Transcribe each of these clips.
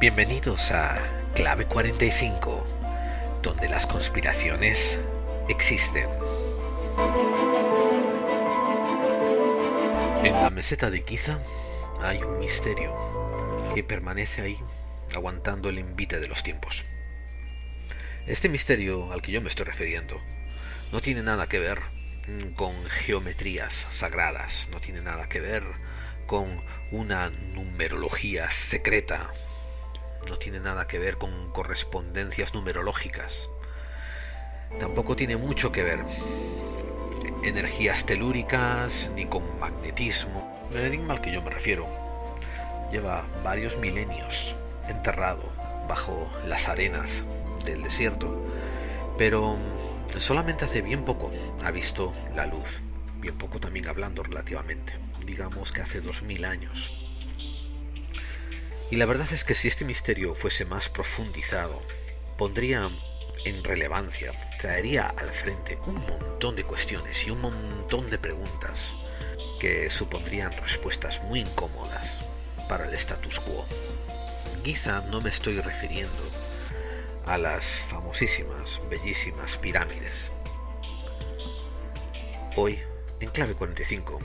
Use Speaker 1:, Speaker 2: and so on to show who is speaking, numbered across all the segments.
Speaker 1: Bienvenidos a Clave 45, donde las conspiraciones existen. En la meseta de Giza hay un misterio que permanece ahí, aguantando el envite de los tiempos. Este misterio al que yo me estoy refiriendo no tiene nada que ver con geometrías sagradas, no tiene nada que ver con una numerología secreta, no tiene nada que ver con correspondencias numerológicas, tampoco tiene mucho que ver energías telúricas ni con magnetismo. El enigma al que yo me refiero lleva varios milenios enterrado bajo las arenas del desierto, pero solamente hace bien poco ha visto la luz, bien poco también hablando relativamente, digamos que hace 2000 años. Y la verdad es que si este misterio fuese más profundizado, pondría en relevancia, traería al frente un montón de cuestiones y un montón de preguntas que supondrían respuestas muy incómodas para el status quo. Quizá no me estoy refiriendo a las famosísimas, bellísimas pirámides. Hoy, en Clave 45,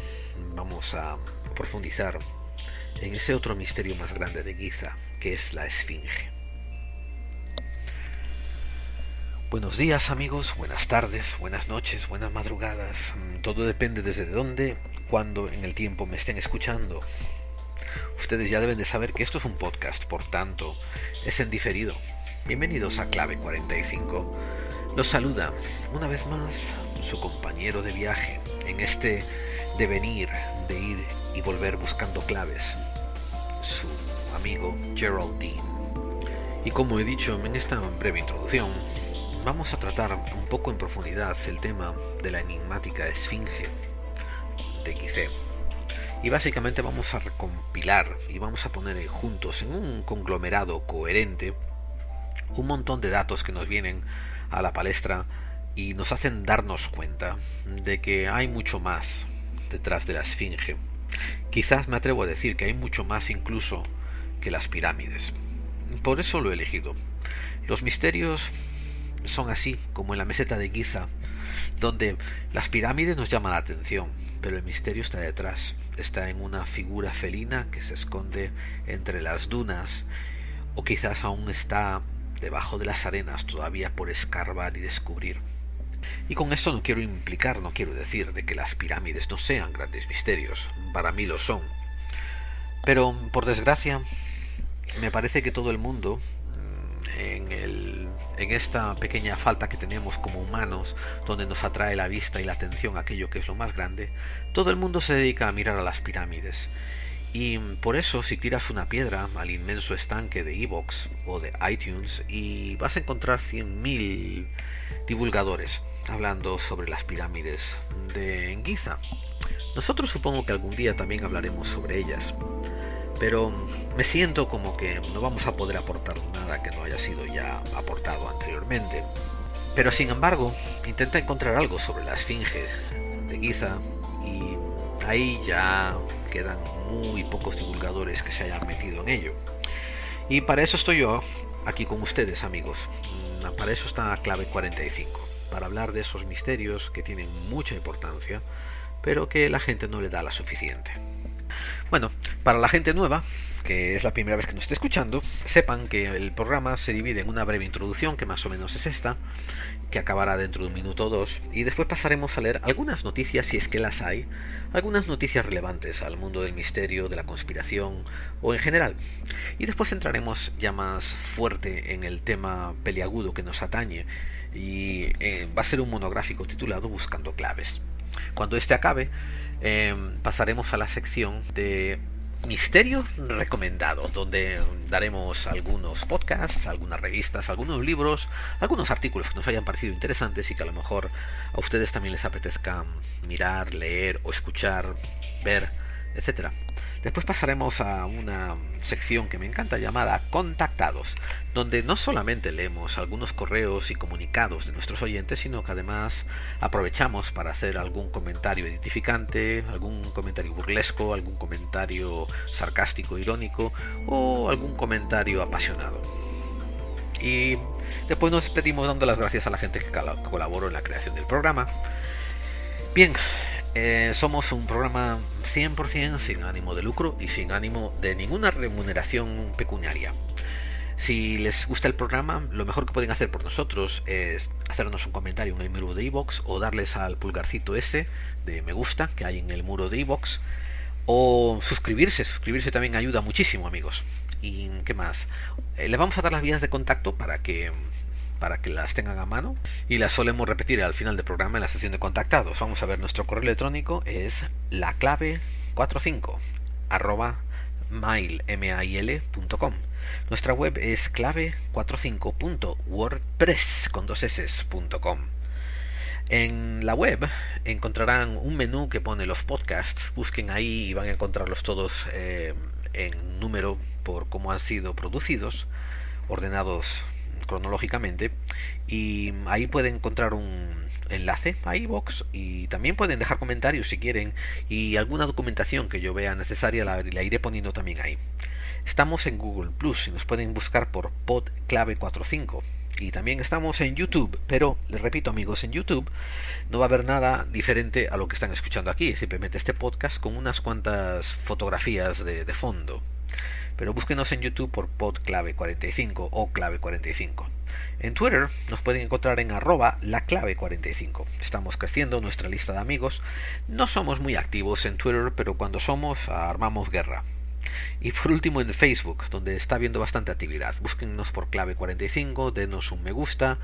Speaker 1: vamos a profundizar en ese otro misterio más grande de Giza, que es la Esfinge. Buenos días, amigos, buenas tardes, buenas noches, buenas madrugadas. Todo depende desde dónde, cuándo en el tiempo me estén escuchando. Ustedes ya deben de saber que esto es un podcast, por tanto, es en diferido. Bienvenidos a Clave 45. Los saluda una vez más su compañero de viaje en este devenir de ir y volver buscando claves, su amigo Gerald Dean. Y como he dicho en esta breve introducción, vamos a tratar un poco en profundidad el tema de la enigmática Esfinge de Gizeh. Y básicamente vamos a recompilar y vamos a poner juntos en un conglomerado coherente un montón de datos que nos vienen a la palestra y nos hacen darnos cuenta de que hay mucho más detrás de la Esfinge. Quizás me atrevo a decir que hay mucho más incluso que las pirámides. Por eso lo he elegido. Los misterios son así como en la meseta de Giza, donde las pirámides nos llaman la atención, pero el misterio está detrás. Está en una figura felina que se esconde entre las dunas, o quizás aún está debajo de las arenas todavía por escarbar y descubrir. Y con esto no quiero decir de que las pirámides no sean grandes misterios. Para mí lo son. Pero, por desgracia, me parece que todo el mundo, en esta pequeña falta que tenemos como humanos, donde nos atrae la vista y la atención a aquello que es lo más grande, todo el mundo se dedica a mirar a las pirámides. Y por eso, si tiras una piedra al inmenso estanque de iVoox o de iTunes, y vas a encontrar 100.000 divulgadores hablando sobre las pirámides de Giza. Nosotros supongo que algún día también hablaremos sobre ellas, pero me siento como que no vamos a poder aportar nada que no haya sido ya aportado anteriormente. Pero sin embargo, intenta encontrar algo sobre la Esfinge de Giza y ahí ya quedan muy pocos divulgadores que se hayan metido en ello. Y para eso estoy yo aquí con ustedes, amigos. Para eso está Clave 45, para hablar de esos misterios que tienen mucha importancia, pero que la gente no le da la suficiente. Bueno, para la gente nueva, que es la primera vez que nos esté escuchando, sepan que el programa se divide en una breve introducción, que más o menos es esta, que acabará dentro de 1 minuto o 2, y después pasaremos a leer algunas noticias, si es que las hay, algunas noticias relevantes al mundo del misterio, de la conspiración o en general. Y después entraremos ya más fuerte en el tema peliagudo que nos atañe, y va a ser un monográfico titulado Buscando Claves. Cuando este acabe, pasaremos a la sección de Misterio Recomendado, donde daremos algunos podcasts, algunas revistas, algunos libros, algunos artículos que nos hayan parecido interesantes y que a lo mejor a ustedes también les apetezca mirar, leer o escuchar, ver, etcétera. Después pasaremos a una sección que me encanta llamada Contactados, donde no solamente leemos algunos correos y comunicados de nuestros oyentes, sino que además aprovechamos para hacer algún comentario edificante, algún comentario burlesco, algún comentario sarcástico, irónico o algún comentario apasionado. Y después nos despedimos dando las gracias a la gente que colaboró en la creación del programa. Bien, somos un programa 100% sin ánimo de lucro y sin ánimo de ninguna remuneración pecuniaria. Si les gusta el programa, lo mejor que pueden hacer por nosotros es hacernos un comentario en el muro de iVoox o darles al pulgarcito ese de me gusta que hay en el muro de iVoox, o suscribirse también ayuda muchísimo, amigos. ¿Y qué más? Les vamos a dar las vías de contacto para que las tengan a mano, y las solemos repetir al final del programa en la sesión de contactados. Vamos a ver, nuestro correo electrónico es laclave45 @mail.com. Nuestra web es clave45.wordpress.com. En la web encontrarán un menú que pone los podcasts. Busquen ahí y van a encontrarlos todos en número por cómo han sido producidos, ordenados cronológicamente, y ahí pueden encontrar un enlace a iVoox, y también pueden dejar comentarios si quieren, y alguna documentación que yo vea necesaria la iré poniendo también ahí. Estamos en Google Plus y nos pueden buscar por podclave45, y también estamos en YouTube, pero les repito, amigos, en YouTube no va a haber nada diferente a lo que están escuchando aquí, simplemente este podcast con unas cuantas fotografías de fondo. Pero búsquenos en YouTube por podclave45 o clave45. En Twitter nos pueden encontrar en @laclave45. Estamos creciendo nuestra lista de amigos. No somos muy activos en Twitter, pero cuando somos armamos guerra. Y por último en Facebook, donde está habiendo bastante actividad. Búsquennos por clave45, denos un me gusta,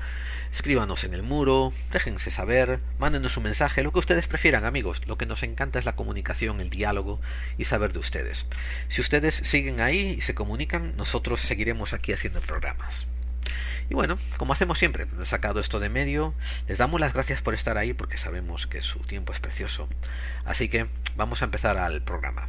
Speaker 1: escríbanos en el muro, déjense saber, mándenos un mensaje, lo que ustedes prefieran, amigos. Lo que nos encanta es la comunicación, el diálogo y saber de ustedes. Si ustedes siguen ahí y se comunican, nosotros seguiremos aquí haciendo programas. Y bueno, como hacemos siempre, he sacado esto de medio, les damos las gracias por estar ahí porque sabemos que su tiempo es precioso. Así que vamos a empezar al programa.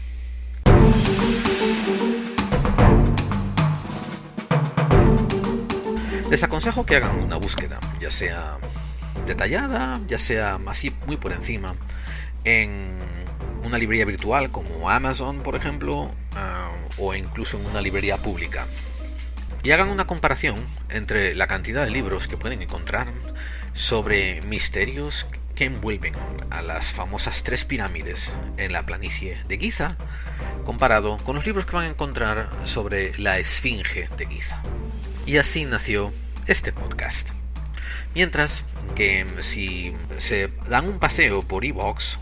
Speaker 1: Les aconsejo que hagan una búsqueda, ya sea detallada, ya sea así muy por encima, en una librería virtual como Amazon, por ejemplo, o incluso en una librería pública, y hagan una comparación entre la cantidad de libros que pueden encontrar sobre misterios que envuelven a las famosas 3 pirámides en la planicie de Giza, comparado con los libros que van a encontrar sobre la Esfinge de Giza. Y así nació este podcast. Mientras que si se dan un paseo por iVoox,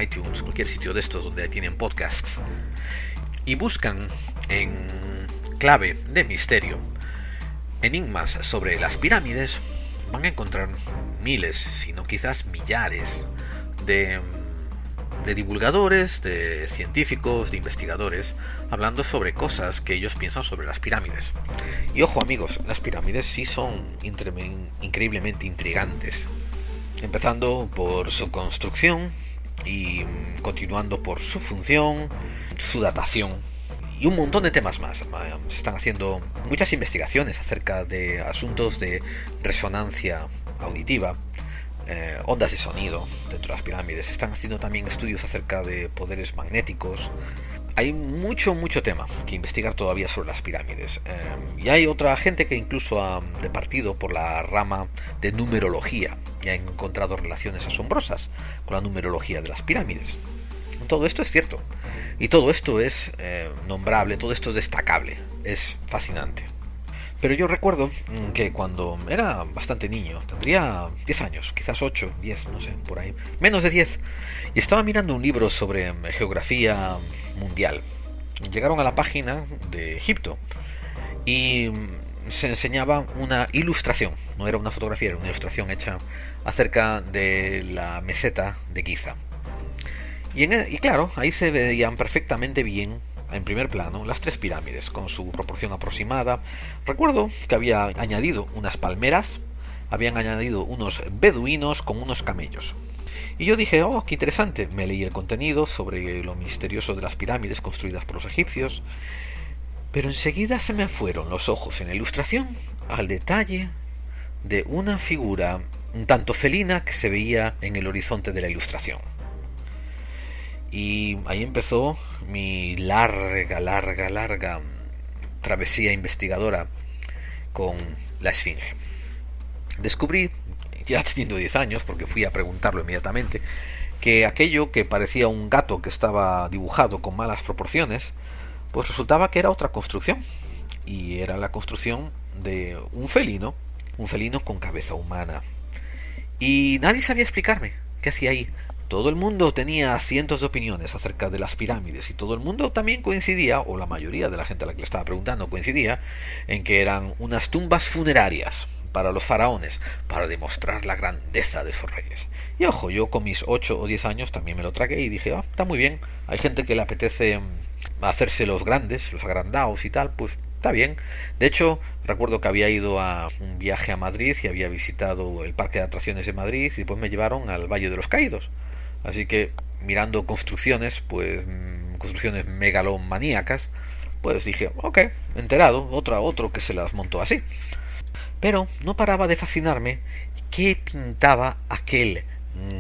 Speaker 1: iTunes, cualquier sitio de estos donde tienen podcasts, y buscan en clave de misterio enigmas sobre las pirámides, van a encontrar miles, si no quizás millares de divulgadores, de científicos, de investigadores, hablando sobre cosas que ellos piensan sobre las pirámides. Y ojo, amigos, las pirámides sí son increíblemente intrigantes, empezando por su construcción y continuando por su función, su datación y un montón de temas más. Se están haciendo muchas investigaciones acerca de asuntos de resonancia auditiva, ondas de sonido dentro de las pirámides. Se están haciendo también estudios acerca de poderes magnéticos. Hay mucho tema que investigar todavía sobre las pirámides. Y hay otra gente que incluso ha departido por la rama de numerología y ha encontrado relaciones asombrosas con la numerología de las pirámides. Todo esto es cierto. Y todo esto es nombrable, todo esto es destacable. Es fascinante. Pero yo recuerdo que cuando era bastante niño, tendría 10 años, quizás 8, 10, no sé, por ahí, menos de 10, y estaba mirando un libro sobre geografía mundial. Llegaron a la página de Egipto y se enseñaba una ilustración, no era una fotografía, era una ilustración hecha acerca de la meseta de Giza. Y claro, ahí se veían perfectamente bien, en primer plano, las 3 pirámides, con su proporción aproximada. Recuerdo que había añadido unas palmeras, habían añadido unos beduinos con unos camellos. Y yo dije, oh, qué interesante. Me leí el contenido sobre lo misterioso de las pirámides construidas por los egipcios, pero enseguida se me fueron los ojos en la ilustración al detalle de una figura un tanto felina que se veía en el horizonte de la ilustración. Y ahí empezó mi larga travesía investigadora con la Esfinge. Descubrí, ya teniendo 10 años, porque fui a preguntarlo inmediatamente, que aquello que parecía un gato que estaba dibujado con malas proporciones, pues resultaba que era otra construcción. Y era la construcción de un felino con cabeza humana. Y nadie sabía explicarme qué hacía ahí. Todo el mundo tenía cientos de opiniones acerca de las pirámides y todo el mundo también coincidía, o la mayoría de la gente a la que le estaba preguntando coincidía, en que eran unas tumbas funerarias para los faraones, para demostrar la grandeza de esos reyes. Y ojo, yo con mis 8 o 10 años también me lo tragué y dije, está muy bien, hay gente que le apetece hacerse los grandes, los agrandados y tal, pues está bien. De hecho, recuerdo que había ido a un viaje a Madrid y había visitado el parque de atracciones de Madrid y después me llevaron al Valle de los Caídos. Así que mirando construcciones, pues construcciones megalomaníacas, pues dije, ok, enterado, otro que se las montó así. Pero no paraba de fascinarme qué pintaba aquel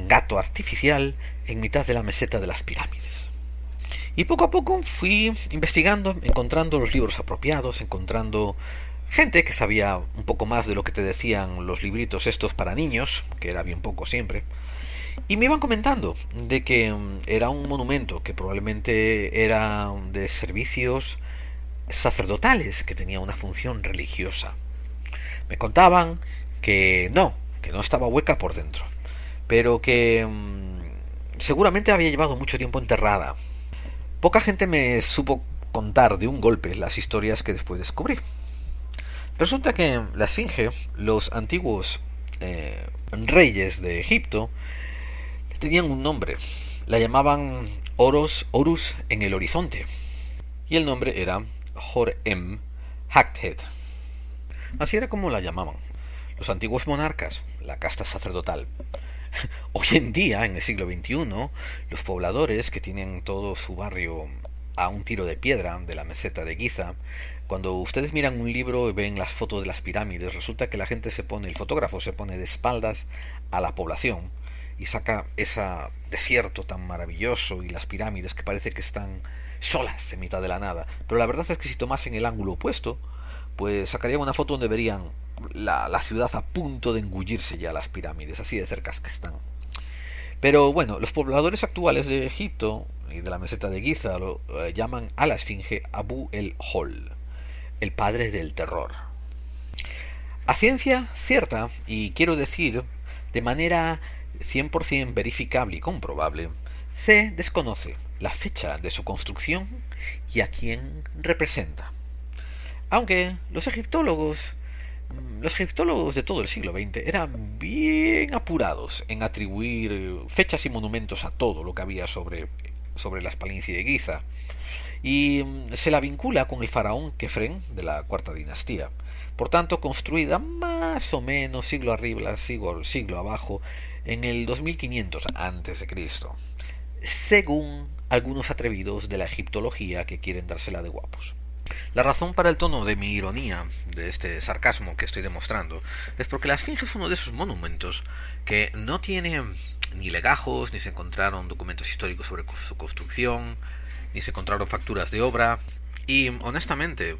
Speaker 1: gato artificial en mitad de la meseta de las pirámides. Y poco a poco fui investigando, encontrando los libros apropiados, encontrando gente que sabía un poco más de lo que te decían los libritos estos para niños, que era bien poco siempre, y me iban comentando de que era un monumento que probablemente era de servicios sacerdotales, que tenía una función religiosa. Me contaban que no estaba hueca por dentro, pero que seguramente había llevado mucho tiempo enterrada. Poca gente me supo contar de un golpe las historias que después descubrí. Resulta que la Esfinge, los antiguos reyes de Egipto, tenían un nombre. La llamaban Horus en el horizonte. Y el nombre era Hor-Em-Hakt. Así era como la llamaban los antiguos monarcas, la casta sacerdotal. Hoy en día, en el siglo XXI, los pobladores que tienen todo su barrio a un tiro de piedra de la meseta de Giza, cuando ustedes miran un libro y ven las fotos de las pirámides, resulta que la gente el fotógrafo se pone de espaldas a la población y saca ese desierto tan maravilloso y las pirámides que parece que están solas en mitad de la nada. Pero la verdad es que si tomasen el ángulo opuesto, pues sacarían una foto donde verían la ciudad a punto de engullirse ya las pirámides, así de cercas que están. Pero bueno, los pobladores actuales de Egipto y de la meseta de Giza lo llaman a la Esfinge Abu el-Hol, el padre del terror. A ciencia cierta, y quiero decir de manera 100% verificable y comprobable, se desconoce la fecha de su construcción y a quién representa. Aunque los egiptólogos de todo el siglo XX eran bien apurados en atribuir fechas y monumentos a todo lo que había sobre la espalincia de Giza, y se la vincula con el faraón Kefren de la cuarta dinastía, por tanto construida más o menos siglo arriba, siglo abajo, en el 2500 a.C., según algunos atrevidos de la egiptología que quieren dársela de guapos. La razón para el tono de mi ironía, de este sarcasmo que estoy demostrando, es porque la Esfinge es uno de esos monumentos que no tiene ni legajos, ni se encontraron documentos históricos sobre su construcción, ni se encontraron facturas de obra, y honestamente,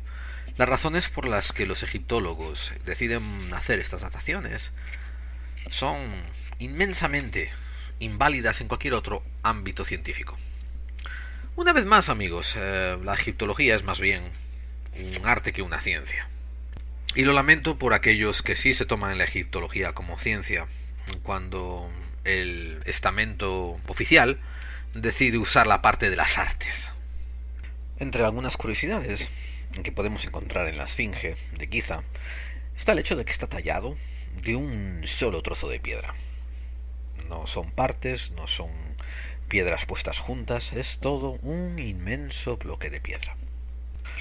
Speaker 1: las razones por las que los egiptólogos deciden hacer estas dataciones son inmensamente inválidas en cualquier otro ámbito científico. Una vez más, amigos, la egiptología es más bien un arte que una ciencia. Y lo lamento por aquellos que sí se toman la egiptología como ciencia, cuando el estamento oficial decide usar la parte de las artes. Entre algunas curiosidades que podemos encontrar en la Esfinge de Giza está el hecho de que está tallado de un solo trozo de piedra. No son partes, no son piedras puestas juntas, es todo un inmenso bloque de piedra.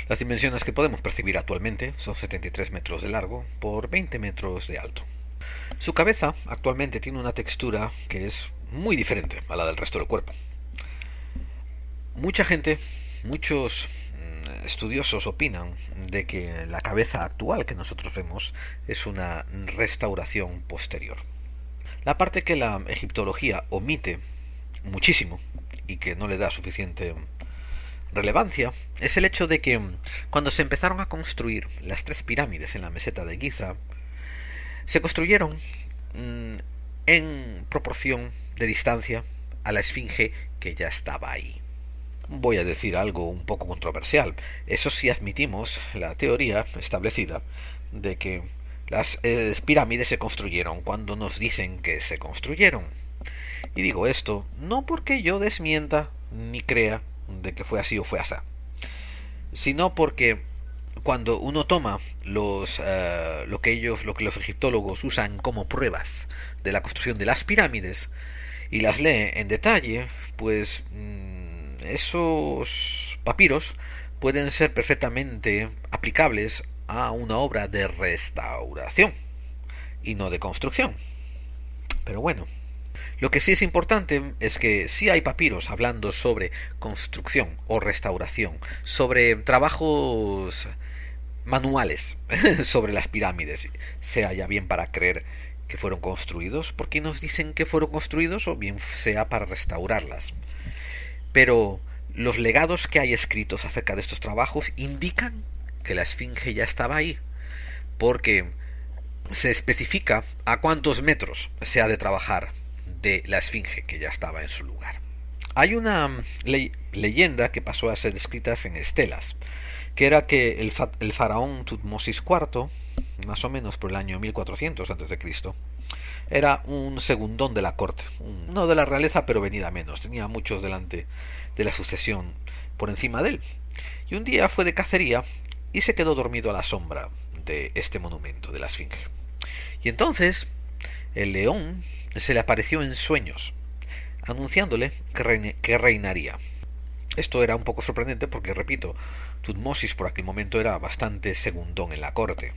Speaker 1: Las dimensiones que podemos percibir actualmente son 73 metros de largo por 20 metros de alto. Su cabeza actualmente tiene una textura que es muy diferente a la del resto del cuerpo. Mucha gente, muchos estudiosos opinan de que la cabeza actual que nosotros vemos es una restauración posterior. La parte que la egiptología omite muchísimo y que no le da suficiente relevancia es el hecho de que cuando se empezaron a construir las 3 pirámides en la meseta de Giza, se construyeron en proporción de distancia a la esfinge que ya estaba ahí. Voy a decir algo un poco controversial. Eso sí, admitimos la teoría establecida de que las pirámides se construyeron cuando nos dicen que se construyeron. Y digo esto no porque yo desmienta ni crea de que fue así o fue así, sino porque cuando uno toma lo que los egiptólogos usan como pruebas de la construcción de las pirámides y las lee en detalle, pues esos papiros pueden ser perfectamente aplicables a una obra de restauración y no de construcción. Pero bueno, lo que sí es importante es que sí hay papiros hablando sobre construcción o restauración, sobre trabajos manuales sobre las pirámides, sea ya bien para creer que fueron construidos, porque nos dicen que fueron construidos, o bien sea para restaurarlas. Pero los legados que hay escritos acerca de estos trabajos indican que la esfinge ya estaba ahí, porque se especifica a cuántos metros se ha de trabajar de la esfinge que ya estaba en su lugar. Hay una leyenda que pasó a ser escrita en estelas, que era que el faraón Tutmosis IV, más o menos por el año 1400 a.C., era un segundón de la corte, no de la realeza, pero venida menos, tenía muchos delante de la sucesión por encima de él. Y un día fue de cacería y se quedó dormido a la sombra de este monumento de la esfinge. Y entonces el león se le apareció en sueños, anunciándole que reinaría. Esto era un poco sorprendente porque, repito, Tutmosis por aquel momento era bastante segundón en la corte.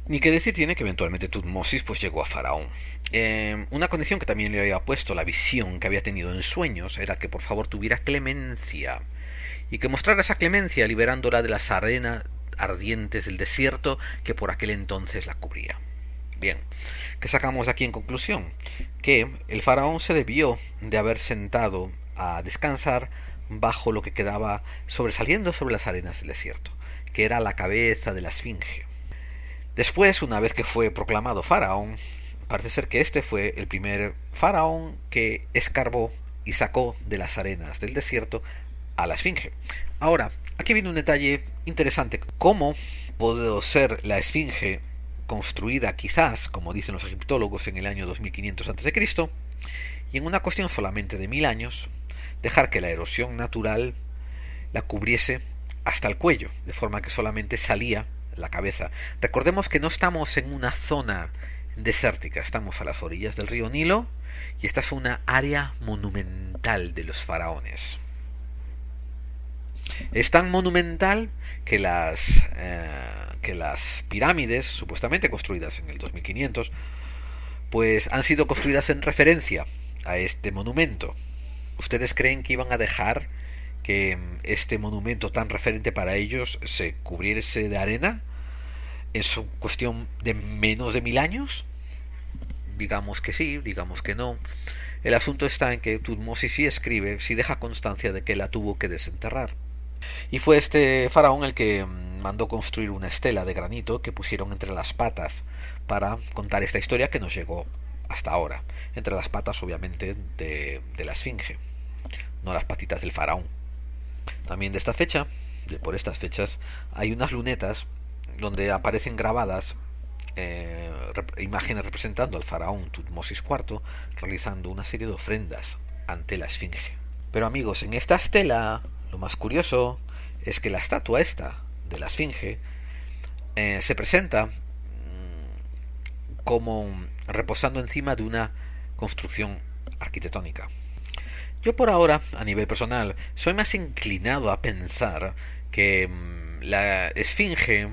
Speaker 1: Ni que decir tiene que eventualmente Tutmosis pues llegó a faraón. Una condición que también le había puesto la visión que había tenido en sueños era que por favor tuviera clemencia y que mostrara esa clemencia liberándola de las arenas ardientes del desierto que por aquel entonces la cubría. Bien, ¿qué sacamos aquí en conclusión? Que el faraón se debió de haber sentado a descansar bajo lo que quedaba sobresaliendo sobre las arenas del desierto, que era la cabeza de la esfinge. Después, una vez que fue proclamado faraón, parece ser que este fue el primer faraón que escarbó y sacó de las arenas del desierto a la esfinge. Ahora, aquí viene un detalle interesante. ¿Cómo pudo ser la esfinge construida quizás, como dicen los egiptólogos, en el año 2500 a.C., y en una cuestión solamente de 1000 años, dejar que la erosión natural la cubriese hasta el cuello, de forma que solamente salía la cabeza? Recordemos que no estamos en una zona desértica, estamos a las orillas del río Nilo y esta es una área monumental de los faraones. Es tan monumental que las pirámides, supuestamente construidas en el 2500, pues han sido construidas en referencia a este monumento. ¿Ustedes creen que iban a dejar que este monumento tan referente para ellos se cubriese de arena en su cuestión de menos de 1000 años? Digamos que sí, digamos que no. El asunto está en que Tutmosis sí escribe, sí deja constancia de que la tuvo que desenterrar. Y fue este faraón el que mandó construir una estela de granito que pusieron entre las patas para contar esta historia que nos llegó hasta ahora. Entre las patas, obviamente, de la esfinge, no las patitas del faraón. También de esta fecha, por estas fechas, hay unas lunetas donde aparecen grabadas imágenes representando al faraón Tutmosis IV realizando una serie de ofrendas ante la esfinge. Pero amigos, en esta estela lo más curioso es que la estatua esta de la esfinge se presenta como reposando encima de una construcción arquitectónica. Yo por ahora, a nivel personal, soy más inclinado a pensar que la esfinge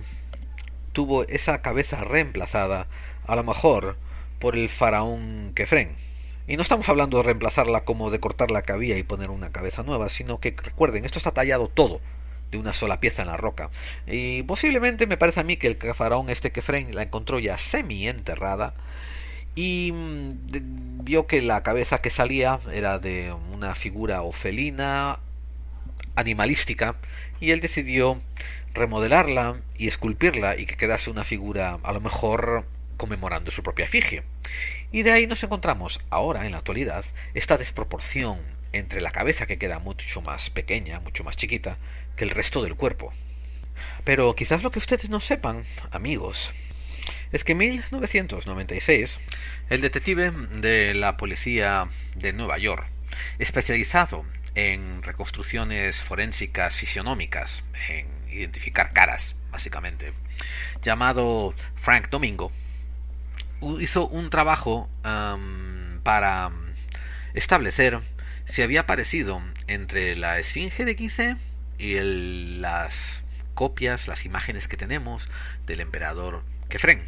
Speaker 1: tuvo esa cabeza reemplazada, a lo mejor, por el faraón Kefren. Y no estamos hablando de reemplazarla como de cortar la cabilla y poner una cabeza nueva, sino que recuerden, esto está tallado todo de una sola pieza en la roca. Y posiblemente me parece a mí que el faraón Kefren la encontró ya semi enterrada y vio que la cabeza que salía era de una figura o felina, animalística, y él decidió remodelarla y esculpirla y que quedase una figura a lo mejor conmemorando su propia efigie. Y de ahí nos encontramos ahora, en la actualidad, esta desproporción entre la cabeza, que queda mucho más pequeña, mucho más chiquita, que el resto del cuerpo. Pero quizás lo que ustedes no sepan, amigos, es que en 1996, el detective de la policía de Nueva York, especializado en reconstrucciones forensicas fisionómicas, en identificar caras, básicamente, llamado Frank Domingo, hizo un trabajo para establecer si había aparecido entre la esfinge de Gizeh y las copias, las imágenes que tenemos del emperador Kefren.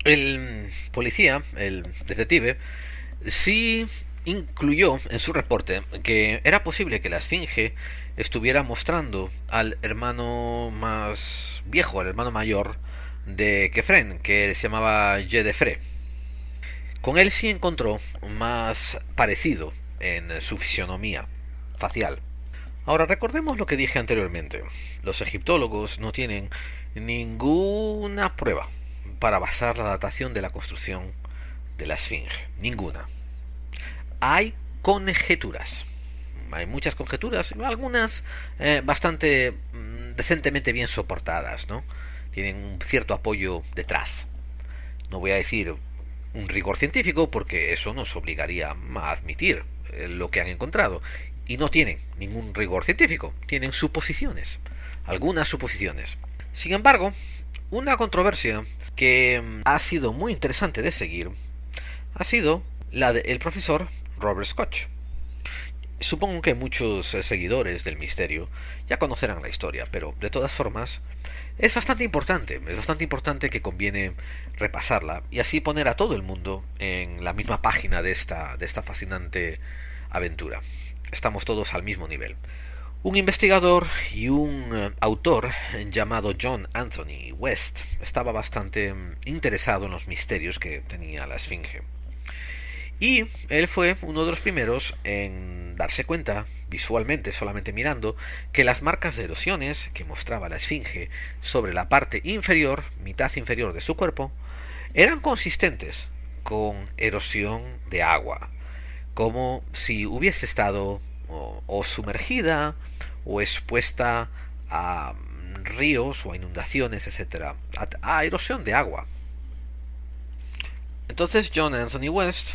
Speaker 1: El policía, el detective, sí incluyó en su reporte que era posible que la esfinge estuviera mostrando al hermano más viejo, al hermano mayor de Kefren, que se llamaba Jedefre. Con él sí encontró más parecido en su fisionomía facial. Ahora recordemos lo que dije anteriormente. Los egiptólogos no tienen ninguna prueba para basar la datación de la construcción de la esfinge. Ninguna. Hay conjeturas. Hay muchas conjeturas, algunas bastante decentemente bien soportadas, ¿no? Tienen un cierto apoyo detrás. No voy a decir un rigor científico porque eso nos obligaría a admitir lo que han encontrado. Y no tienen ningún rigor científico, tienen suposiciones, algunas suposiciones. Sin embargo, una controversia que ha sido muy interesante de seguir ha sido la del profesor Robert Scott. Supongo que muchos seguidores del misterio ya conocerán la historia, pero de todas formas es bastante importante que conviene repasarla y así poner a todo el mundo en la misma página de esta fascinante aventura. Estamos todos al mismo nivel. Un investigador y un autor llamado John Anthony West estaba bastante interesado en los misterios que tenía la esfinge. Y él fue uno de los primeros en darse cuenta, visualmente, solamente mirando, que las marcas de erosiones que mostraba la esfinge sobre la parte inferior, mitad inferior de su cuerpo, eran consistentes con erosión de agua, como si hubiese estado o sumergida o expuesta a ríos o a inundaciones, etcétera, a erosión de agua. Entonces John Anthony West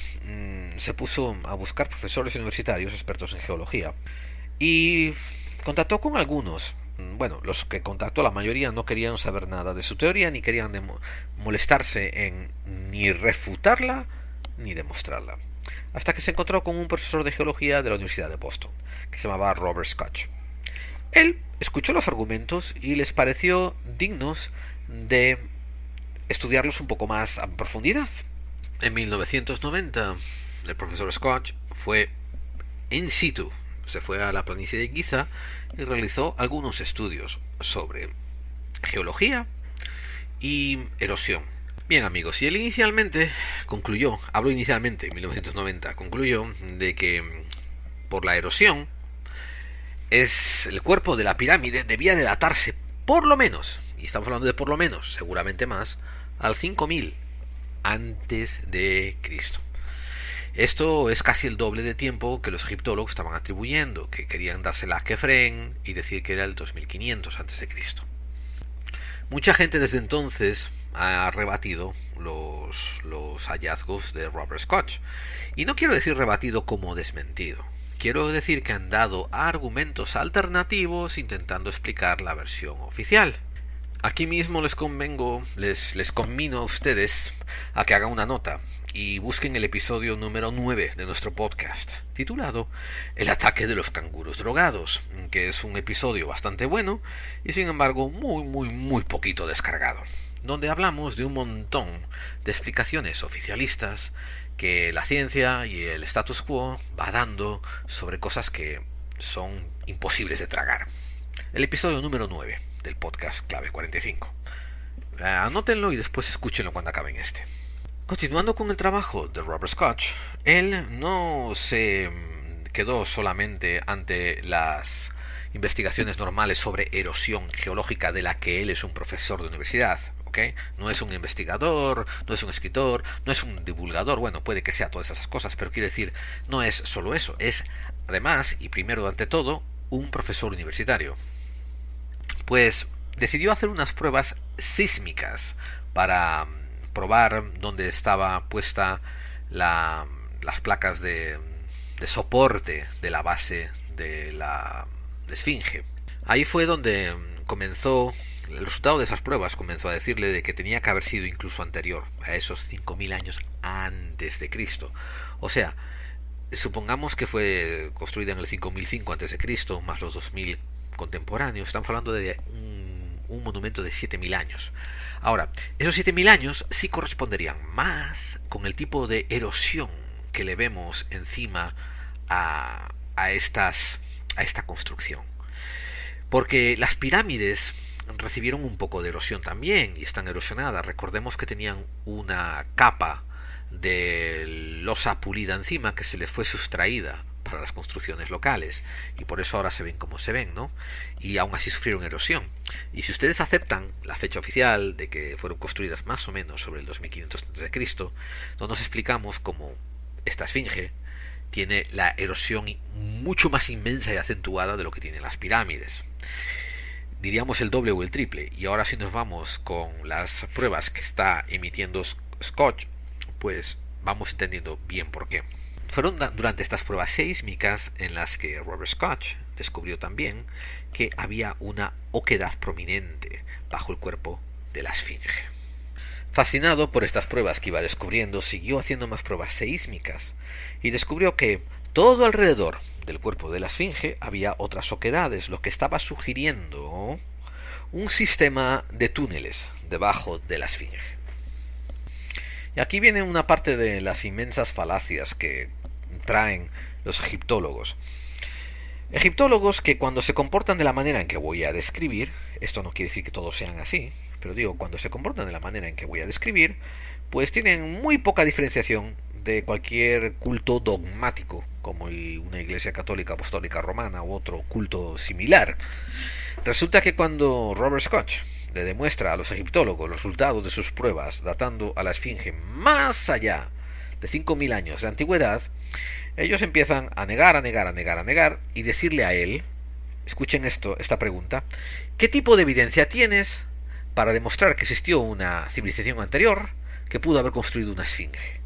Speaker 1: se puso a buscar profesores universitarios expertos en geología y contactó con algunos. Bueno, los que contactó, la mayoría no querían saber nada de su teoría, ni querían molestarse en ni refutarla ni demostrarla. Hasta que se encontró con un profesor de geología de la Universidad de Boston, que se llamaba Robert Scott. Él escuchó los argumentos y les pareció dignos de estudiarlos un poco más a profundidad. En 1990, el profesor Scott fue in situ, se fue a la planicie de Giza y realizó algunos estudios sobre geología y erosión. Bien, amigos, y él inicialmente concluyó, hablo inicialmente en 1990, concluyó de que por la erosión el cuerpo de la pirámide debía de datarse por lo menos, y estamos hablando de por lo menos, seguramente más, al 5000 antes de Cristo. Esto es casi el doble de tiempo que los egiptólogos estaban atribuyendo, que querían dársela a Kefren y decir que era el 2500 antes de Cristo. Mucha gente desde entonces ha rebatido los hallazgos de Robert Scott. Y no quiero decir rebatido como desmentido. Quiero decir que han dado argumentos alternativos intentando explicar la versión oficial. Aquí mismo les conmino a ustedes a que hagan una nota y busquen el episodio número 9 de nuestro podcast, titulado El ataque de los canguros drogados, que es un episodio bastante bueno y sin embargo muy poquito descargado. donde hablamos de un montón de explicaciones oficialistas que la ciencia y el status quo va dando sobre cosas que son imposibles de tragar. El episodio número 9 del podcast Clave 45. Anótenlo y después escúchenlo cuando acaben este. Continuando con el trabajo de Robert Schoch, él no se quedó solamente ante las investigaciones normales sobre erosión geológica de la que él es un profesor de universidad. ¿Okay? No es un investigador, no es un escritor, no es un divulgador, bueno, puede que sea todas esas cosas, pero quiero decir, no es solo eso, es además, y primero ante todo, un profesor universitario. Pues decidió hacer unas pruebas sísmicas para probar dónde estaba puesta las placas de soporte de la base de la esfinge. Ahí fue donde comenzó. El resultado de esas pruebas comenzó a decirle de que tenía que haber sido incluso anterior a esos 5.000 años antes de Cristo. O sea, supongamos que fue construida en el 5005 antes de Cristo, más los 2000 contemporáneos. Estamos hablando de un monumento de 7.000 años. Ahora, esos 7.000 años sí corresponderían más con el tipo de erosión que le vemos encima a esta construcción. Porque las pirámides recibieron un poco de erosión también y están erosionadas. Recordemos que tenían una capa de losa pulida encima que se les fue sustraída para las construcciones locales y por eso ahora se ven como se ven, ¿no? Y aún así sufrieron erosión. Y si ustedes aceptan la fecha oficial de que fueron construidas más o menos sobre el 2500 a.C., no nos explicamos cómo esta esfinge tiene la erosión mucho más inmensa y acentuada de lo que tienen las pirámides. Diríamos el doble o el triple. Y ahora si nos vamos con las pruebas que está emitiendo Schoch, pues vamos entendiendo bien por qué. Fueron durante estas pruebas sísmicas en las que Robert Schoch descubrió también que había una oquedad prominente bajo el cuerpo de la esfinge. Fascinado por estas pruebas que iba descubriendo, siguió haciendo más pruebas sísmicas y descubrió que todo alrededor del cuerpo de la esfinge había otras oquedades, lo que estaba sugiriendo un sistema de túneles debajo de la esfinge. Y aquí viene una parte de las inmensas falacias que traen los egiptólogos. Egiptólogos que cuando se comportan de la manera en que voy a describir, esto no quiere decir que todos sean así, pero digo, cuando se comportan de la manera en que voy a describir, pues tienen muy poca diferenciación de cualquier culto dogmático, como una iglesia católica apostólica romana u otro culto similar. Resulta que cuando Robert Schoch le demuestra a los egiptólogos los resultados de sus pruebas datando a la esfinge más allá de 5.000 años de antigüedad, ellos empiezan a negar y decirle a él, escuchen esta pregunta, ¿qué tipo de evidencia tienes para demostrar que existió una civilización anterior que pudo haber construido una esfinge?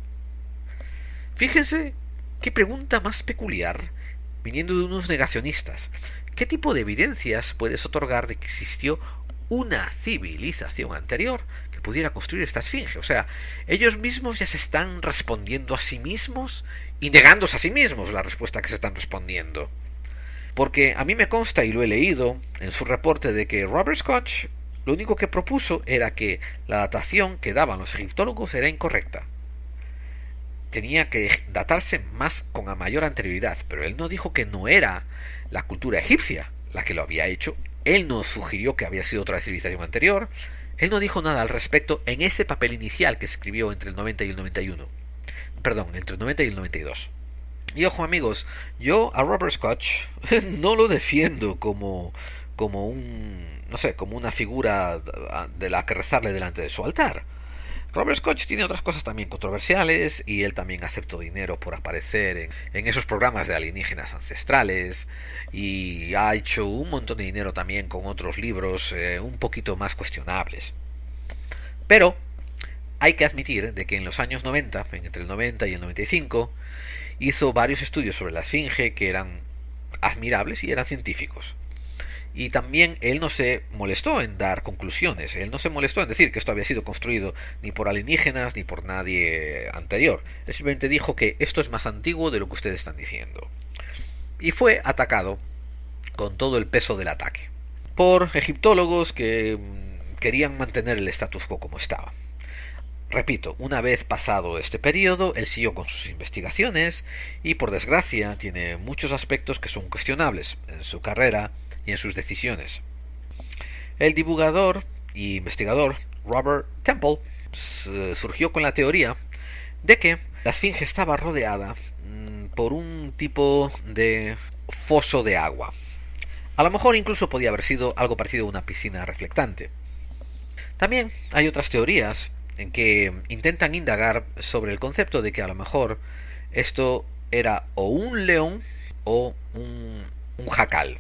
Speaker 1: Fíjense qué pregunta más peculiar viniendo de unos negacionistas. ¿Qué tipo de evidencias puedes otorgar de que existió una civilización anterior que pudiera construir esta esfinge? O sea, ellos mismos ya se están respondiendo a sí mismos y negándose a sí mismos la respuesta que se están respondiendo. Porque a mí me consta, y lo he leído en su reporte, de que Robert Schoch lo único que propuso era que la datación que daban los egiptólogos era incorrecta. Tenía que datarse más con a mayor anterioridad, pero él no dijo que no era la cultura egipcia la que lo había hecho. Él no sugirió que había sido otra civilización anterior. Él no dijo nada al respecto en ese papel inicial que escribió entre el 90 y el 91. Perdón, entre el 90 y el 92. Y ojo amigos, yo a Robert Schoch no lo defiendo como una figura de la que rezarle delante de su altar. Robert Schoch tiene otras cosas también controversiales y él también aceptó dinero por aparecer en esos programas de alienígenas ancestrales y ha hecho un montón de dinero también con otros libros un poquito más cuestionables. Pero hay que admitir de que en los años 90, entre el 90 y el 95, hizo varios estudios sobre la esfinge que eran admirables y eran científicos. Y también él no se molestó en dar conclusiones, él no se molestó en decir que esto había sido construido ni por alienígenas ni por nadie anterior. Él simplemente dijo que esto es más antiguo de lo que ustedes están diciendo. Y fue atacado con todo el peso del ataque por egiptólogos que querían mantener el status quo como estaba. Repito, una vez pasado este periodo, él siguió con sus investigaciones y, por desgracia, tiene muchos aspectos que son cuestionables en su carrera y en sus decisiones. El divulgador y investigador Robert Temple surgió con la teoría de que la Esfinge estaba rodeada por un tipo de foso de agua. A lo mejor incluso podía haber sido algo parecido a una piscina reflectante. También hay otras teorías en que intentan indagar sobre el concepto de que a lo mejor esto era o un león o un jacal.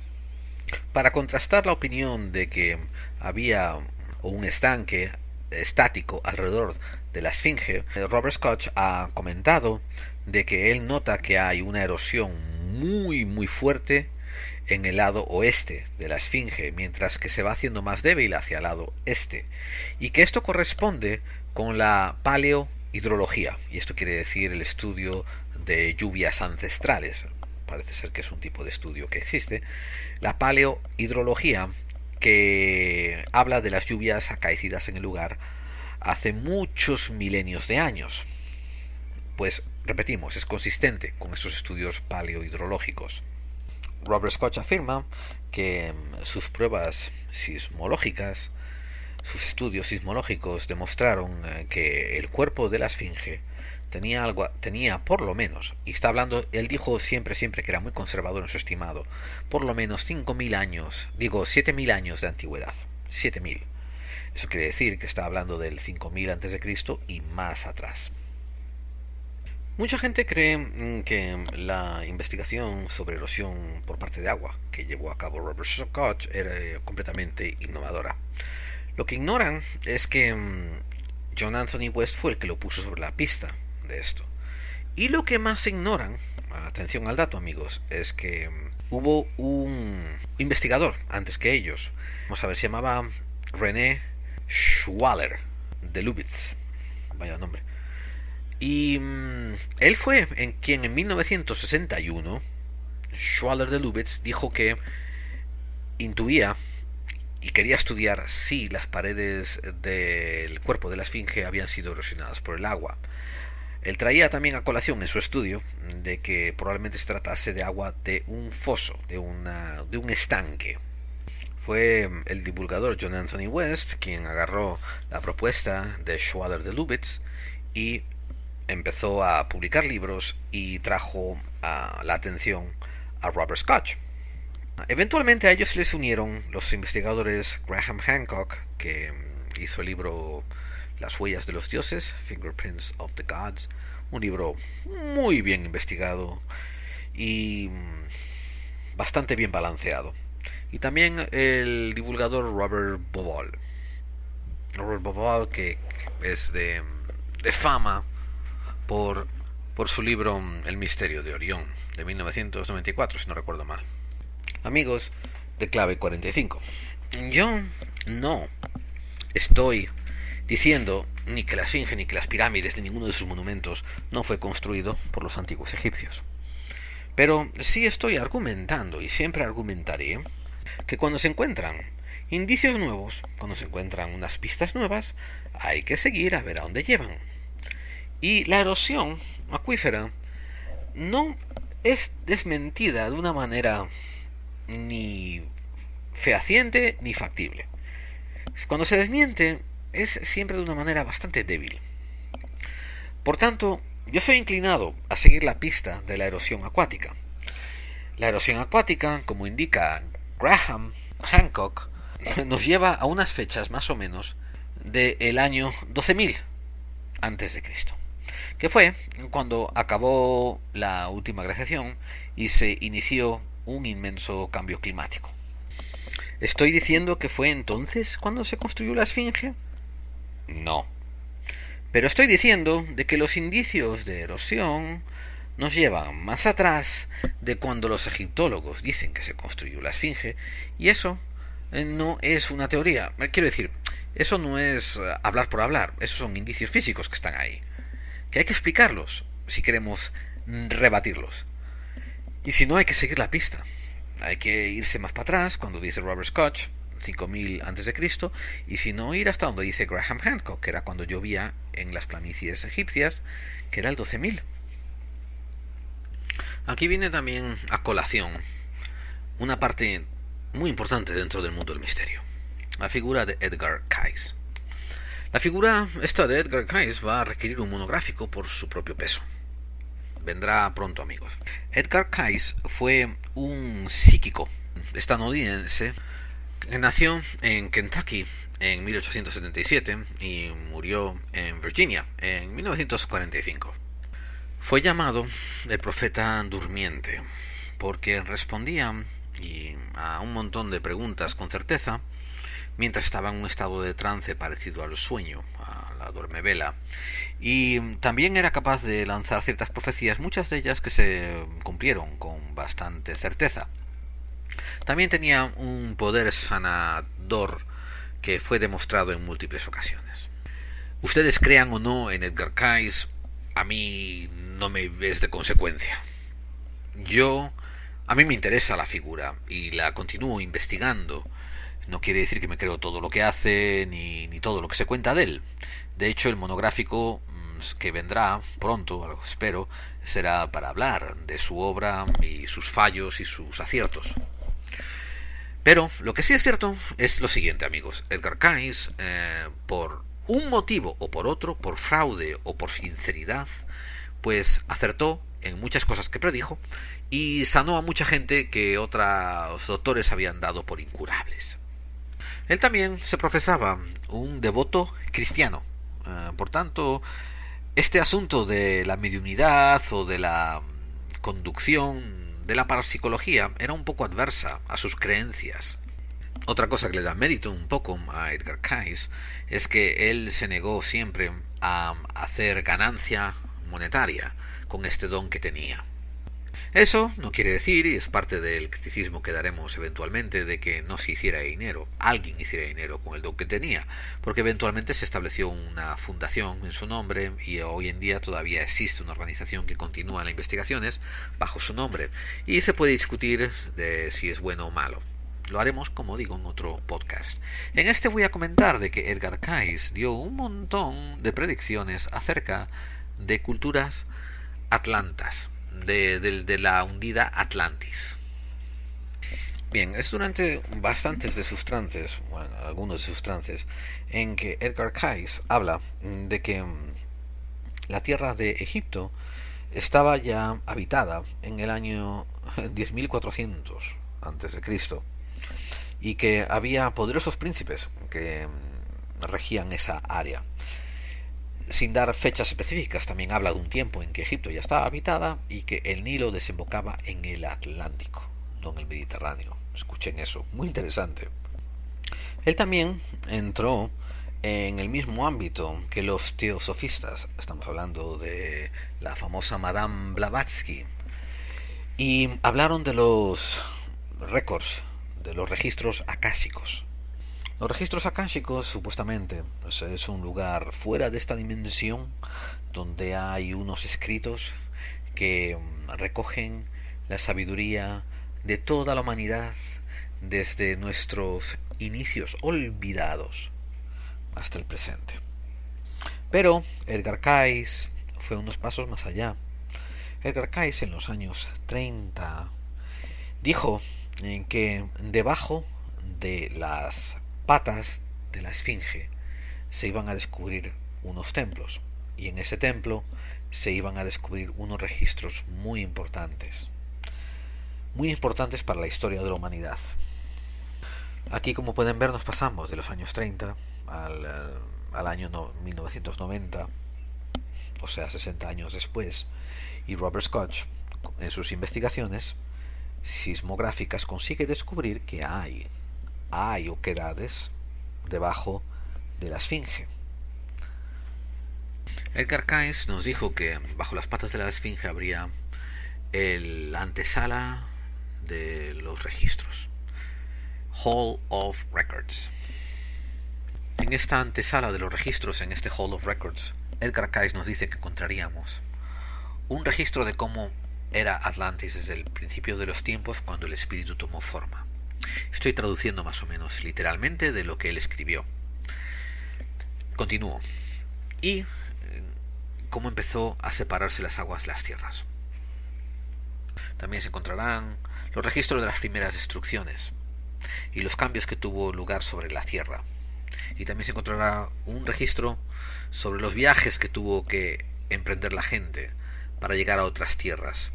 Speaker 1: Para contrastar la opinión de que había un estanque estático alrededor de la Esfinge, Robert Koch ha comentado de que él nota que hay una erosión muy fuerte en el lado oeste de la Esfinge, mientras que se va haciendo más débil hacia el lado este, y que esto corresponde con la paleohidrología, y esto quiere decir el estudio de lluvias ancestrales. Parece ser que es un tipo de estudio que existe. La paleohidrología, que habla de las lluvias acaecidas en el lugar hace muchos milenios de años. Pues repetimos, es consistente con esos estudios paleohidrológicos. Robert Koch afirma que sus pruebas sismológicas, sus estudios sismológicos demostraron que el cuerpo de la Esfinge tenía por lo menos, y está hablando, él dijo siempre que era muy conservador en su estimado, por lo menos 5.000 años, 7.000 años de antigüedad. 7.000. Eso quiere decir que está hablando del 5.000 a.C. y más atrás. Mucha gente cree que la investigación sobre erosión por parte de agua que llevó a cabo Robert Koch era completamente innovadora. Lo que ignoran es que John Anthony West fue el que lo puso sobre la pista de esto. Y lo que más ignoran, atención al dato amigos, es que hubo un investigador antes que ellos. Vamos a ver, se llamaba René Schwaller de Lubitz. Vaya nombre. Y él fue quien en 1961, Schwaller de Lubitz, dijo que intuía y quería estudiar si las paredes del cuerpo de la Esfinge habían sido erosionadas por el agua. Él traía también a colación en su estudio de que probablemente se tratase de agua de un foso, de un estanque. Fue el divulgador John Anthony West quien agarró la propuesta de Schwaller de Lubitz y empezó a publicar libros y trajo la atención a Robert Koch. Eventualmente a ellos se les unieron los investigadores Graham Hancock, que hizo el libro Las huellas de los dioses, Fingerprints of the Gods, un libro muy bien investigado y bastante bien balanceado. Y también el divulgador Robert Bauval. Robert Bauval, que es de fama por su libro El misterio de Orión, de 1994, si no recuerdo mal. Amigos de Clave 45, yo no estoy diciendo ni que la Esfinge, ni que las pirámides, ni ninguno de sus monumentos no fue construido por los antiguos egipcios. Pero sí estoy argumentando, y siempre argumentaré, que cuando se encuentran indicios nuevos, cuando se encuentran unas pistas nuevas, hay que seguir a ver a dónde llevan. Y la erosión acuífera no es desmentida de una manera ni fehaciente ni factible. Cuando se desmiente es siempre de una manera bastante débil. Por tanto, yo soy inclinado a seguir la pista de la erosión acuática. La erosión acuática, como indica Graham Hancock, nos lleva a unas fechas más o menos del año 12.000 a.C., que fue cuando acabó la última glaciación y se inició un inmenso cambio climático. ¿Estoy diciendo que fue entonces cuando se construyó la Esfinge? No. Pero estoy diciendo de que los indicios de erosión nos llevan más atrás de cuando los egiptólogos dicen que se construyó la Esfinge, y eso no es una teoría. Quiero decir, eso no es hablar por hablar, esos son indicios físicos que están ahí, que hay que explicarlos si queremos rebatirlos. Y si no, hay que seguir la pista. Hay que irse más para atrás, cuando dice Robert Koch, 5000 a.C., y si no, ir hasta donde dice Graham Hancock, que era cuando llovía en las planicies egipcias, que era el 12.000. Aquí viene también a colación una parte muy importante dentro del mundo del misterio: la figura de Edgar Cayce. La figura esta de Edgar Cayce va a requerir un monográfico por su propio peso. Vendrá pronto, amigos. Edgar Cayce fue un psíquico estadounidense que nació en Kentucky en 1877 y murió en Virginia en 1945. Fue llamado el profeta durmiente porque respondía a un montón de preguntas con certeza mientras estaba en un estado de trance parecido al sueño, a la duermevela, y también era capaz de lanzar ciertas profecías, muchas de ellas que se cumplieron con bastante certeza. También tenía un poder sanador que fue demostrado en múltiples ocasiones. Ustedes crean o no en Edgar Cayce, a mí no me es de consecuencia. A mí me interesa la figura y la continúo investigando. No quiere decir que me creo todo lo que hace ni todo lo que se cuenta de él. De hecho, el monográfico que vendrá pronto, espero, será para hablar de su obra y sus fallos y sus aciertos. Pero lo que sí es cierto es lo siguiente, amigos. Edgar Cayce, por un motivo o por otro, por fraude o por sinceridad, pues acertó en muchas cosas que predijo y sanó a mucha gente que otros doctores habían dado por incurables. Él también se profesaba un devoto cristiano. Por tanto, este asunto de la mediunidad o de la conducción, de la parapsicología, era un poco adversa a sus creencias. Otra cosa que le da mérito un poco a Edgar Cayce es que él se negó siempre a hacer ganancia monetaria con este don que tenía. Eso no quiere decir, y es parte del criticismo que daremos eventualmente, de que no se hiciera dinero, alguien hiciera dinero con el don que tenía, porque eventualmente se estableció una fundación en su nombre y hoy en día todavía existe una organización que continúa las investigaciones bajo su nombre, y se puede discutir de si es bueno o malo. Lo haremos, como digo, en otro podcast. En este voy a comentar de que Edgar Cayce dio un montón de predicciones acerca de culturas atlantas, de la hundida Atlantis. Bien, es durante bastantes de sus trances, bueno, algunos de sus trances, en que Edgar Cayce habla de que la tierra de Egipto estaba ya habitada en el año 10.400 a.C. y que había poderosos príncipes que regían esa área. Sin dar fechas específicas, también habla de un tiempo en que Egipto ya estaba habitada y que el Nilo desembocaba en el Atlántico, no en el Mediterráneo. Escuchen eso, muy interesante. Él también entró en el mismo ámbito que los teosofistas. Estamos hablando de la famosa Madame Blavatsky. Y hablaron de los récords, de los registros acásicos. Los registros akáshicos supuestamente es un lugar fuera de esta dimensión donde hay unos escritos que recogen la sabiduría de toda la humanidad desde nuestros inicios olvidados hasta el presente. Pero Edgar Cayce fue unos pasos más allá. Edgar Cayce en los años 30 dijo que debajo de las patas de la esfinge se iban a descubrir unos templos, y en ese templo se iban a descubrir unos registros muy importantes para la historia de la humanidad. Aquí, como pueden ver, nos pasamos de los años 30 al año 1990, o sea, 60 años después, y Robert Schoch, en sus investigaciones sismográficas, consigue descubrir que hay oquedades debajo de la esfinge. Edgar Cayce nos dijo que bajo las patas de la esfinge habría la antesala de los registros, Hall of Records. En esta antesala de los registros, en este Hall of Records, Edgar Cayce nos dice que encontraríamos un registro de cómo era Atlantis desde el principio de los tiempos, cuando el espíritu tomó forma. Estoy traduciendo más o menos literalmente de lo que él escribió. Continúo. Y cómo empezó a separarse las aguas de las tierras. También se encontrarán los registros de las primeras destrucciones y los cambios que tuvo lugar sobre la tierra. Y también se encontrará un registro sobre los viajes que tuvo que emprender la gente para llegar a otras tierras.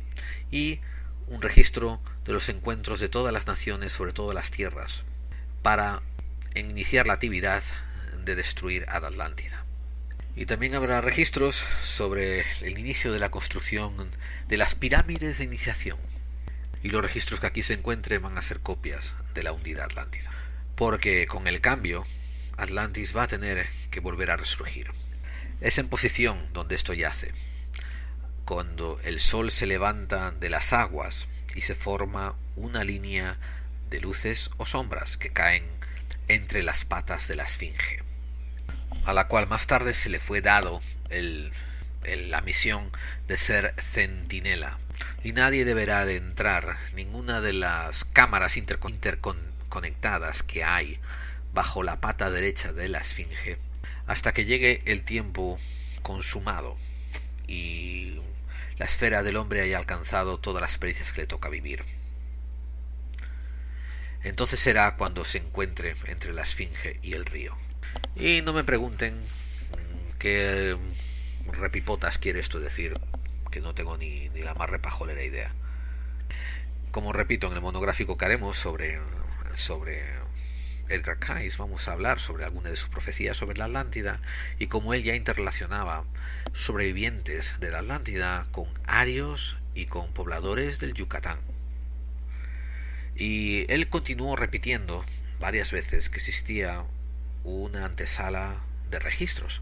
Speaker 1: Y un registro de los encuentros de todas las naciones sobre todas las tierras para iniciar la actividad de destruir a la Atlántida. Y también habrá registros sobre el inicio de la construcción de las pirámides de iniciación. Y los registros que aquí se encuentren van a ser copias de la hundida Atlántida. Porque con el cambio, Atlantis va a tener que volver a resurgir. Es en posición donde esto yace, cuando el sol se levanta de las aguas y se forma una línea de luces o sombras que caen entre las patas de la Esfinge, a la cual más tarde se le fue dado la misión de ser centinela, y nadie deberá de entrar ninguna de las cámaras interconectadas que hay bajo la pata derecha de la Esfinge hasta que llegue el tiempo consumado y la esfera del hombre haya alcanzado todas las experiencias que le toca vivir. Entonces será cuando se encuentre entre la Esfinge y el río. Y no me pregunten qué repipotas quiere esto decir, que no tengo ni la más repajolera idea. Como repito, en el monográfico que haremos sobre Edgar Cayce vamos a hablar sobre algunas de sus profecías sobre la Atlántida y cómo él ya interrelacionaba sobrevivientes de la Atlántida con arios y con pobladores del Yucatán. Y él continuó repitiendo varias veces que existía una antesala de registros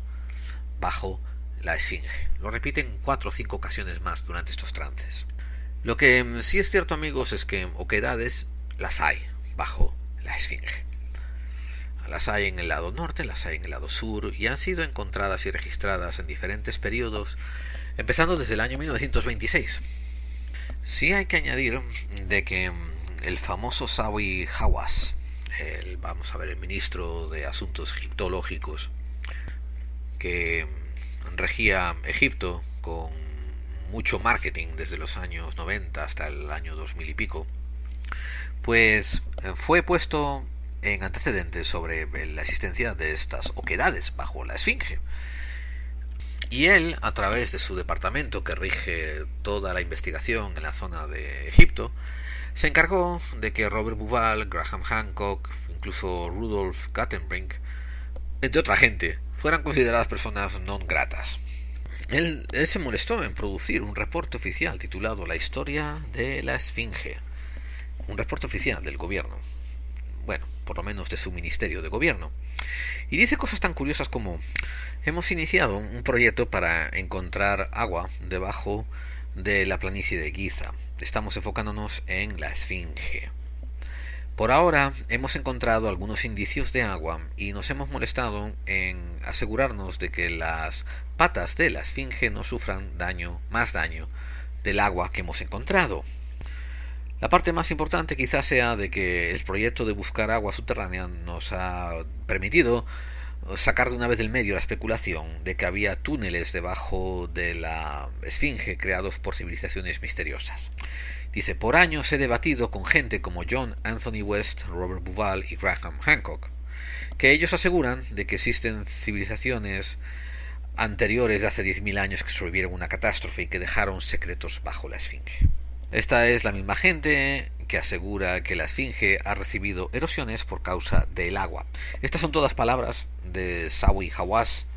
Speaker 1: bajo la Esfinge. Lo repiten 4 o 5 ocasiones más durante estos trances. Lo que sí es cierto, amigos, es que oquedades las hay bajo la Esfinge. Las hay en el lado norte, las hay en el lado sur y han sido encontradas y registradas en diferentes periodos, empezando desde el año 1926. Sí hay que añadir de que el famoso Zawi Hawass, el ministro de Asuntos Egiptológicos, que regía Egipto con mucho marketing desde los años 90 hasta el año 2000 y pico, pues fue puesto en antecedentes sobre la existencia de estas oquedades bajo la Esfinge. Y él, a través de su departamento que rige toda la investigación en la zona de Egipto, se encargó de que Robert Bauval, Graham Hancock, incluso Rudolf Guttenbrink, entre otra gente, fueran consideradas personas non gratas. Él se molestó en producir un reporte oficial titulado La historia de la Esfinge, un reporte oficial del gobierno, bueno, por lo menos de su ministerio de gobierno, y dice cosas tan curiosas como: hemos iniciado un proyecto para encontrar agua debajo de la planicie de Giza. Estamos enfocándonos en la Esfinge. Por ahora hemos encontrado algunos indicios de agua y nos hemos molestado en asegurarnos de que las patas de la Esfinge no sufran más daño del agua que hemos encontrado. La parte más importante quizás sea de que el proyecto de buscar agua subterránea nos ha permitido sacar de una vez del medio la especulación de que había túneles debajo de la Esfinge creados por civilizaciones misteriosas. Dice: por años he debatido con gente como John Anthony West, Robert Bauval y Graham Hancock, que ellos aseguran de que existen civilizaciones anteriores de hace 10.000 años que sobrevivieron una catástrofe y que dejaron secretos bajo la Esfinge. Esta es la misma gente que asegura que la Esfinge ha recibido erosiones por causa del agua. Estas son todas palabras de Zawi Hawass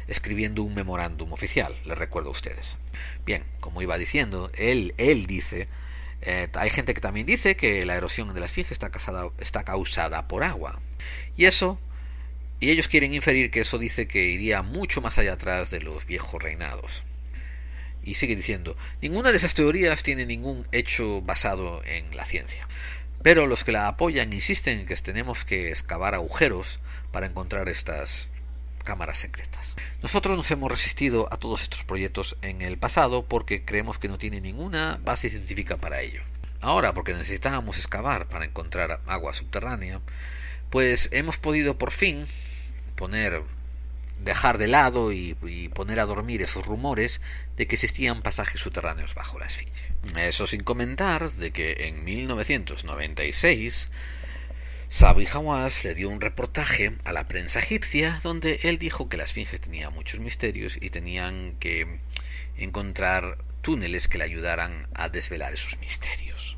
Speaker 1: escribiendo un memorándum oficial, les recuerdo a ustedes. Bien, como iba diciendo, él dice, hay gente que también dice que la erosión de la Esfinge está causada por agua. Y ellos quieren inferir que eso dice que iría mucho más allá atrás de los viejos reinados. Y sigue diciendo: ninguna de esas teorías tiene ningún hecho basado en la ciencia. Pero los que la apoyan insisten en que tenemos que excavar agujeros para encontrar estas cámaras secretas. Nosotros nos hemos resistido a todos estos proyectos en el pasado porque creemos que no tiene ninguna base científica para ello. Ahora, porque necesitábamos excavar para encontrar agua subterránea, pues hemos podido por fin dejar de lado y poner a dormir esos rumores de que existían pasajes subterráneos bajo la Esfinge. Eso sin comentar de que en 1996 Zahi Hawass le dio un reportaje a la prensa egipcia donde él dijo que la Esfinge tenía muchos misterios y tenían que encontrar túneles que le ayudaran a desvelar esos misterios.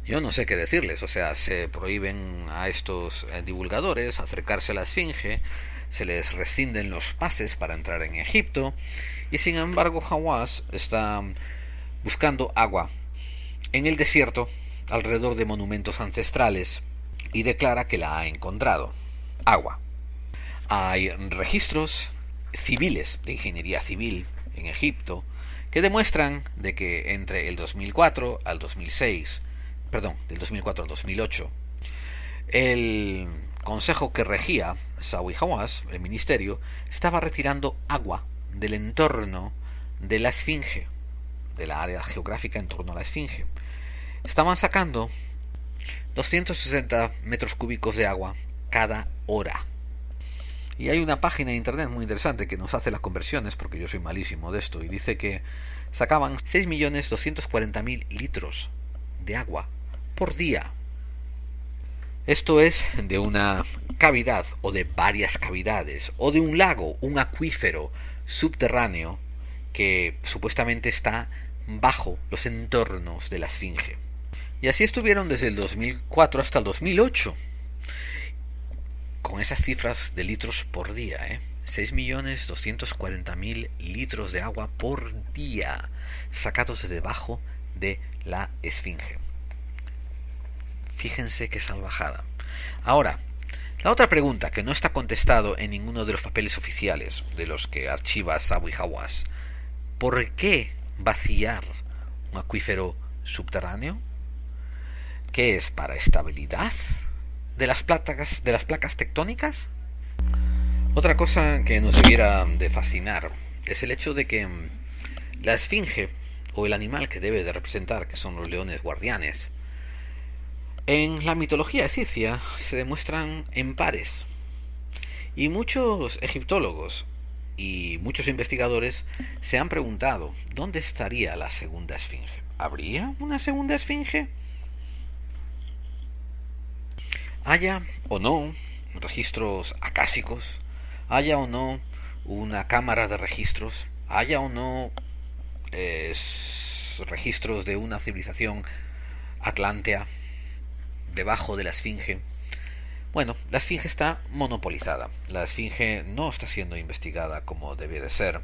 Speaker 1: Yo no sé qué decirles, o sea, se prohíben a estos divulgadores acercarse a la Esfinge, se les rescinden los pases para entrar en Egipto, y sin embargo Hawass está buscando agua en el desierto alrededor de monumentos ancestrales y declara que la ha encontrado. Agua. Hay registros civiles de ingeniería civil en Egipto que demuestran de que entre el 2004 al 2006, del 2004 al 2008, el consejo que regía Zahi Hawass, el ministerio, estaba retirando agua del entorno de la Esfinge, de la área geográfica en torno a la Esfinge. Estaban sacando 260 metros cúbicos de agua cada hora. Y hay una página de internet muy interesante que nos hace las conversiones, porque yo soy malísimo de esto, y dice que sacaban 6.240.000 litros de agua por día. Esto es de una cavidad o de varias cavidades o de un lago, un acuífero subterráneo que supuestamente está bajo los entornos de la Esfinge. Y así estuvieron desde el 2004 hasta el 2008 con esas cifras de litros por día, 6.240.000 litros de agua por día sacados de debajo de la Esfinge. Fíjense qué salvajada. Ahora, la otra pregunta que no está contestado en ninguno de los papeles oficiales de los que archiva Zahi Hawass: ¿por qué vaciar un acuífero subterráneo? ¿Qué es? ¿Para estabilidad de las placas tectónicas? Otra cosa que nos debiera de fascinar es el hecho de que la Esfinge, o el animal que debe de representar, que son los leones guardianes, en la mitología egipcia se demuestran en pares. Y muchos egiptólogos y muchos investigadores se han preguntado ¿dónde estaría la segunda Esfinge? ¿Habría una segunda Esfinge? Haya o no registros acásicos, haya o no una cámara de registros, haya o no registros de una civilización atlántea debajo de la Esfinge. Bueno, la Esfinge está monopolizada. La Esfinge no está siendo investigada como debe de ser.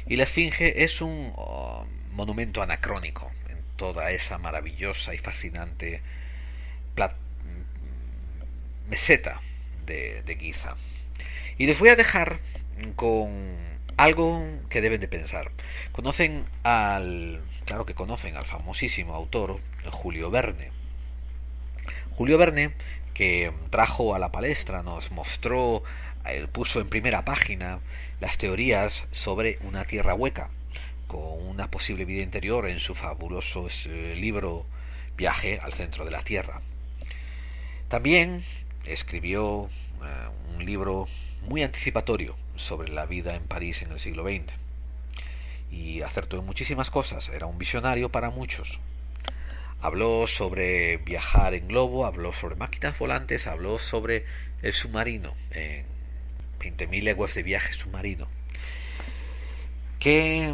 Speaker 1: Y la Esfinge es un monumento anacrónico en toda esa maravillosa y fascinante meseta de Giza. Y les voy a dejar con algo que deben de pensar. Claro que conocen al famosísimo autor Julio Verne. Julio Verne, que trajo a la palestra, nos mostró, puso en primera página las teorías sobre una tierra hueca, con una posible vida interior en su fabuloso libro Viaje al centro de la Tierra. También escribió un libro muy anticipatorio sobre la vida en París en el siglo XX. Y acertó en muchísimas cosas, era un visionario para muchos. Habló sobre viajar en globo, habló sobre máquinas volantes, habló sobre el submarino, en 20.000 leguas de viaje submarino. ¿Qué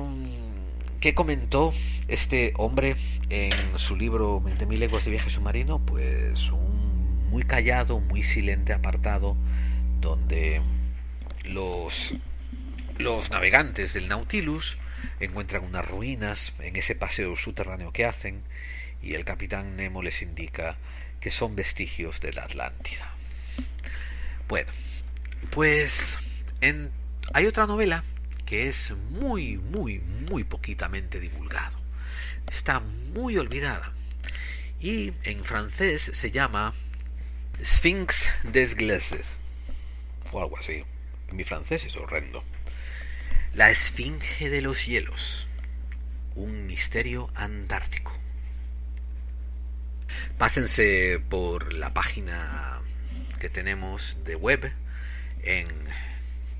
Speaker 1: comentó este hombre en su libro 20.000 leguas de viaje submarino? Pues un muy callado, muy silente apartado, donde los navegantes del Nautilus encuentran unas ruinas en ese paseo subterráneo que hacen, y el capitán Nemo les indica que son vestigios de la Atlántida. Bueno, pues hay otra novela que es muy, muy, muy poquitamente divulgado. Está muy olvidada. Y en francés se llama Sphinx des Glaces, o algo así. Mi francés es horrendo. La Esfinge de los hielos. Un misterio antártico. Pásense por la página que tenemos de web en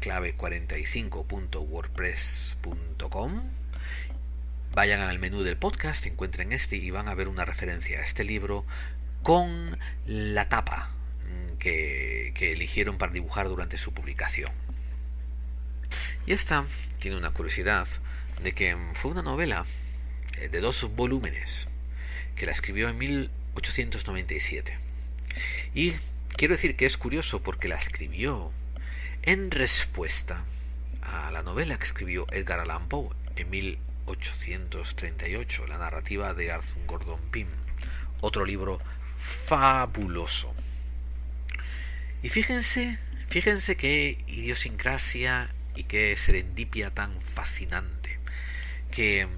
Speaker 1: clave45.wordpress.com. Vayan al menú del podcast, encuentren este y van a ver una referencia a este libro con la tapa que eligieron para dibujar durante su publicación. Y esta tiene una curiosidad de que fue una novela de 2 volúmenes que la escribió en 1897. Y quiero decir que es curioso porque la escribió en respuesta a la novela que escribió Edgar Allan Poe en 1838, la narrativa de Arthur Gordon Pym, otro libro fabuloso. Y fíjense qué idiosincrasia y qué serendipia tan fascinante, que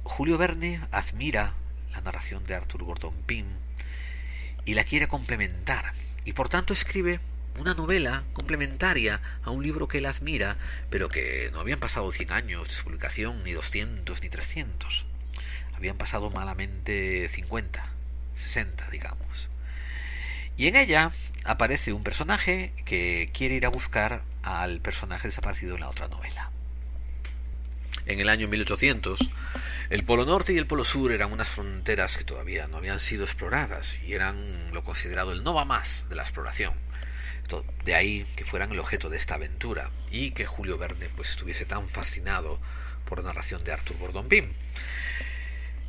Speaker 1: Julio Verne admira la narración de Arthur Gordon Pym y la quiere complementar, y por tanto escribe una novela complementaria a un libro que él admira, pero que no habían pasado 100 años de su publicación, ni 200, ni 300. Habían pasado malamente 50, 60, digamos. Y en ella aparece un personaje que quiere ir a buscar al personaje desaparecido en la otra novela. En el año 1800, el Polo Norte y el Polo Sur eran unas fronteras que todavía no habían sido exploradas y eran lo considerado el no va más de la exploración. De ahí que fueran el objeto de esta aventura y que Julio Verne pues estuviese tan fascinado por la narración de Arthur Gordon Pym.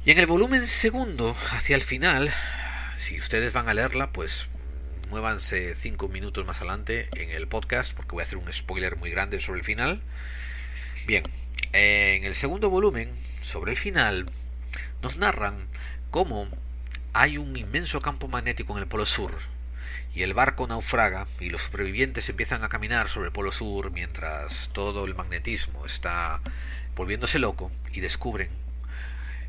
Speaker 1: Y en el volumen segundo, hacia el final, si ustedes van a leerla, pues muévanse 5 minutos más adelante en el podcast porque voy a hacer un spoiler muy grande sobre el final. Bien, en el segundo volumen, sobre el final, nos narran cómo hay un inmenso campo magnético en el Polo Sur y el barco naufraga y los supervivientes empiezan a caminar sobre el Polo Sur mientras todo el magnetismo está volviéndose loco y descubren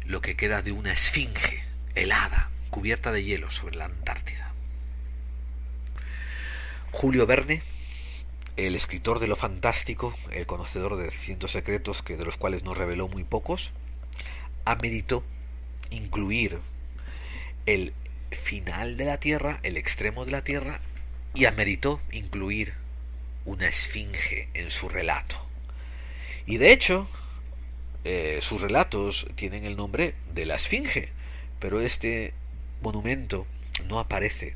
Speaker 1: lo que queda de una esfinge helada cubierta de hielo sobre la Antártida. Julio Verne, el escritor de lo fantástico, el conocedor de cientos secretos de los cuales nos reveló muy pocos, ameritó incluir el final de la Tierra, el extremo de la Tierra, y ameritó incluir una esfinge en su relato. Y de hecho, sus relatos tienen el nombre de la esfinge, pero este monumento no aparece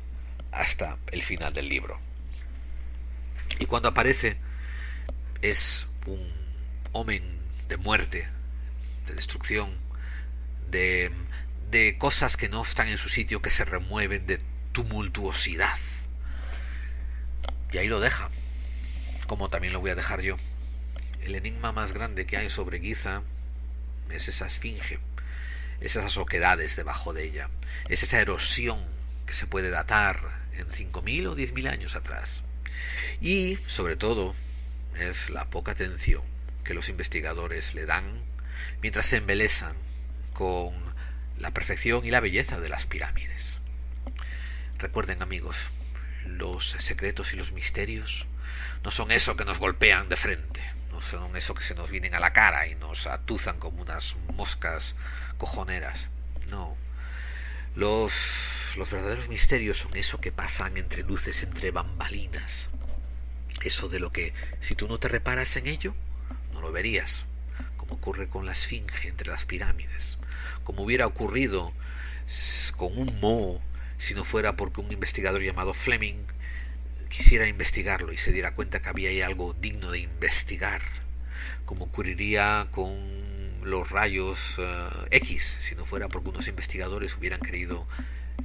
Speaker 1: hasta el final del libro. Y cuando aparece es un omen de muerte, de destrucción, de cosas que no están en su sitio, que se remueven, de tumultuosidad. Y ahí lo deja, como también lo voy a dejar yo. El enigma más grande que hay sobre Giza es esa esfinge, esas oquedades debajo de ella, es esa erosión que se puede datar en 5.000 o 10.000 años atrás. Y, sobre todo, es la poca atención que los investigadores le dan mientras se embelezan con la perfección y la belleza de las pirámides. Recuerden, amigos, los secretos y los misterios no son eso que nos golpean de frente, no son eso que se nos vienen a la cara y nos atuzan como unas moscas cojoneras. No. Los verdaderos misterios son eso que pasan entre luces, entre bambalinas. Eso de lo que, si tú no te reparas en ello, no lo verías, como ocurre con la esfinge entre las pirámides, como hubiera ocurrido con un moho si no fuera porque un investigador llamado Fleming quisiera investigarlo y se diera cuenta que había ahí algo digno de investigar, como ocurriría con los rayos X si no fuera porque unos investigadores hubieran querido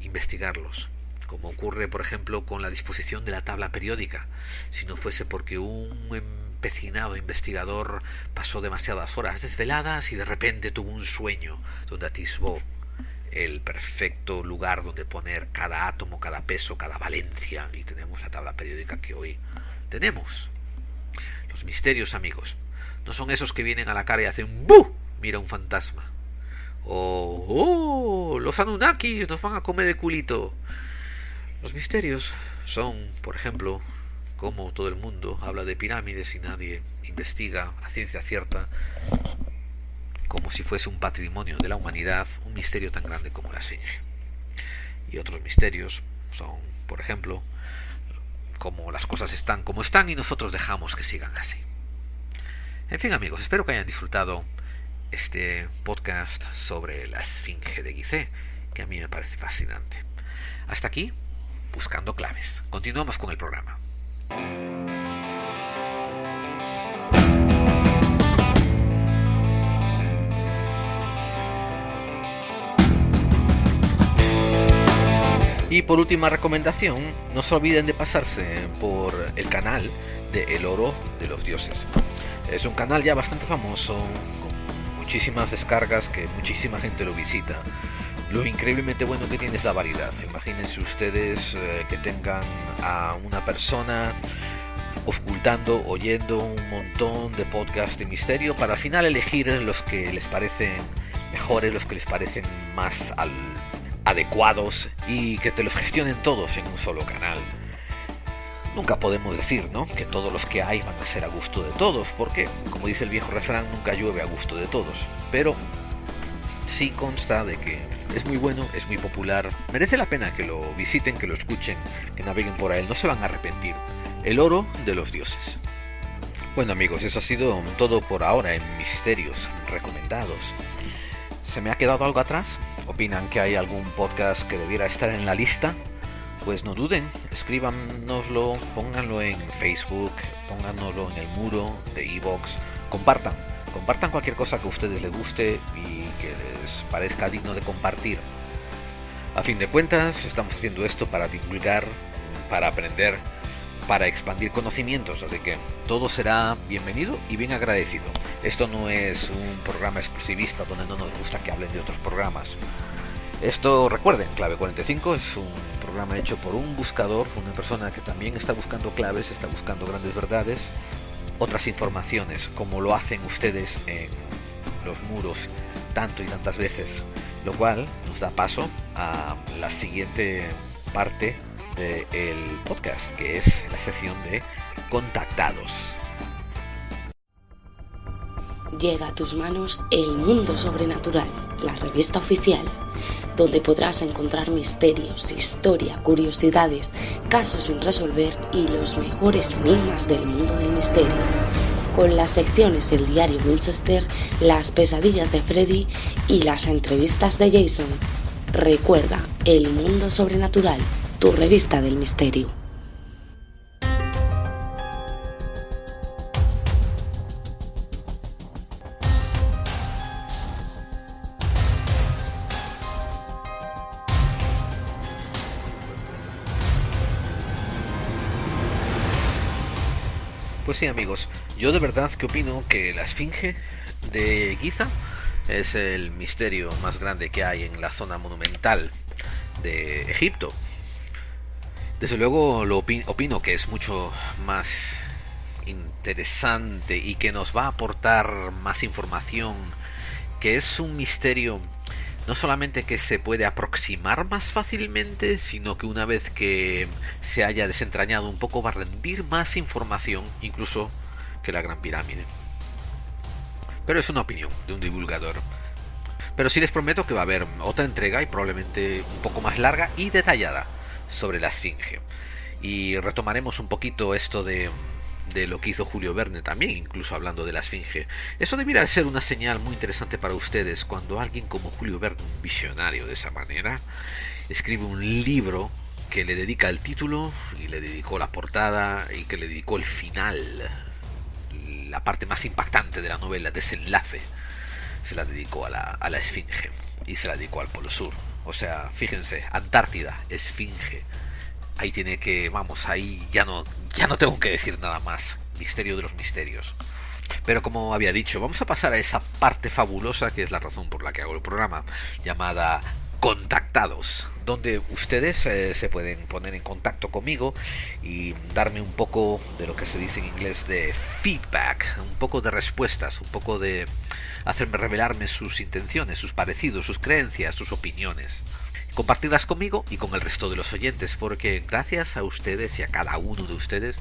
Speaker 1: investigarlos, como ocurre por ejemplo con la disposición de la tabla periódica si no fuese porque un empecinado investigador pasó demasiadas horas desveladas y de repente tuvo un sueño donde atisbó el perfecto lugar donde poner cada átomo, cada peso, cada valencia, y tenemos la tabla periódica que hoy tenemos. Los misterios, amigos, no son esos que vienen a la cara y hacen ¡buh! Mira un fantasma. ¡Oh! Los Anunnakis nos van a comer el culito. Los misterios son, por ejemplo, como todo el mundo habla de pirámides y nadie investiga a ciencia cierta, como si fuese un patrimonio de la humanidad, un misterio tan grande como la esfinge. y otros misterios son, por ejemplo, como las cosas están como están y nosotros dejamos que sigan así. En fin, amigos, espero que hayan disfrutado este podcast sobre la Esfinge de Gizeh, que a mí me parece fascinante. Hasta aquí, buscando claves. Continuamos con el programa. Y por última recomendación, no se olviden de pasarse por el canal de El Oro de los Dioses. Es un canal ya bastante famoso, con muchísimas descargas, que muchísima gente lo visita. Lo increíblemente bueno que tiene es la variedad. Imagínense ustedes que tengan a una persona ocultando, oyendo un montón de podcasts de misterio para al final elegir los que les parecen mejores, los que les parecen más adecuados y que te los gestionen todos en un solo canal. Nunca podemos decir, ¿no?, que todos los que hay van a ser a gusto de todos, porque, como dice el viejo refrán, nunca llueve a gusto de todos. Pero sí consta de que es muy bueno, es muy popular, merece la pena que lo visiten, que lo escuchen, que naveguen por él, no se van a arrepentir. El Oro de los Dioses. Bueno, amigos, eso ha sido todo por ahora en Misterios Recomendados. ¿Se me ha quedado algo atrás? ¿Opinan que hay algún podcast que debiera estar en la lista? Pues no duden, escríbanoslo, pónganlo en Facebook, pónganlo en el muro de iVoox, compartan cualquier cosa que a ustedes les guste y que les parezca digno de compartir. A fin de cuentas, estamos haciendo esto para divulgar, para aprender, para expandir conocimientos, así que todo será bienvenido y bien agradecido. Esto no es un programa exclusivista donde no nos gusta que hablen de otros programas. Esto, recuerden, Clave 45 es un programa hecho por un buscador, una persona que también está buscando claves, está buscando grandes verdades, otras informaciones, como lo hacen ustedes en los muros tanto y tantas veces, lo cual nos da paso a la siguiente parte del podcast, que es la sección de Contactados.
Speaker 2: Llega a tus manos El Mundo Sobrenatural, la revista oficial, donde podrás encontrar misterios, historia, curiosidades, casos sin resolver y los mejores enigmas del mundo del misterio. Con las secciones El Diario Winchester, Las Pesadillas de Freddy y las entrevistas de Jason. Recuerda, El Mundo Sobrenatural, tu revista del misterio.
Speaker 1: Pues sí, amigos, yo de verdad que opino que la Esfinge de Giza es el misterio más grande que hay en la zona monumental de Egipto. Desde luego opino que es mucho más interesante y que nos va a aportar más información, que es un misterio no solamente que se puede aproximar más fácilmente, sino que una vez que se haya desentrañado un poco va a rendir más información incluso que la Gran Pirámide. Pero es una opinión de un divulgador. Pero sí les prometo que va a haber otra entrega y probablemente un poco más larga y detallada sobre la Esfinge. Y retomaremos un poquito esto de lo que hizo Julio Verne también, incluso hablando de la Esfinge. Eso debiera de ser una señal muy interesante para ustedes cuando alguien como Julio Verne, un visionario de esa manera, escribe un libro que le dedica el título y le dedicó la portada y que le dedicó el final, la parte más impactante de la novela, desenlace, se la dedicó a la Esfinge y se la dedicó al Polo Sur. O sea, fíjense, Antártida, Esfinge. Ahí tiene que, vamos, ahí ya no tengo que decir nada más. Misterio de los misterios. Pero como había dicho, vamos a pasar a esa parte fabulosa que es la razón por la que hago el programa, llamada Contactados, donde ustedes se pueden poner en contacto conmigo y darme un poco de lo que se dice en inglés de feedback, un poco de respuestas, un poco de hacerme revelarme sus intenciones, sus parecidos, sus creencias, sus opiniones. Compartirlas conmigo y con el resto de los oyentes, porque gracias a ustedes y a cada uno de ustedes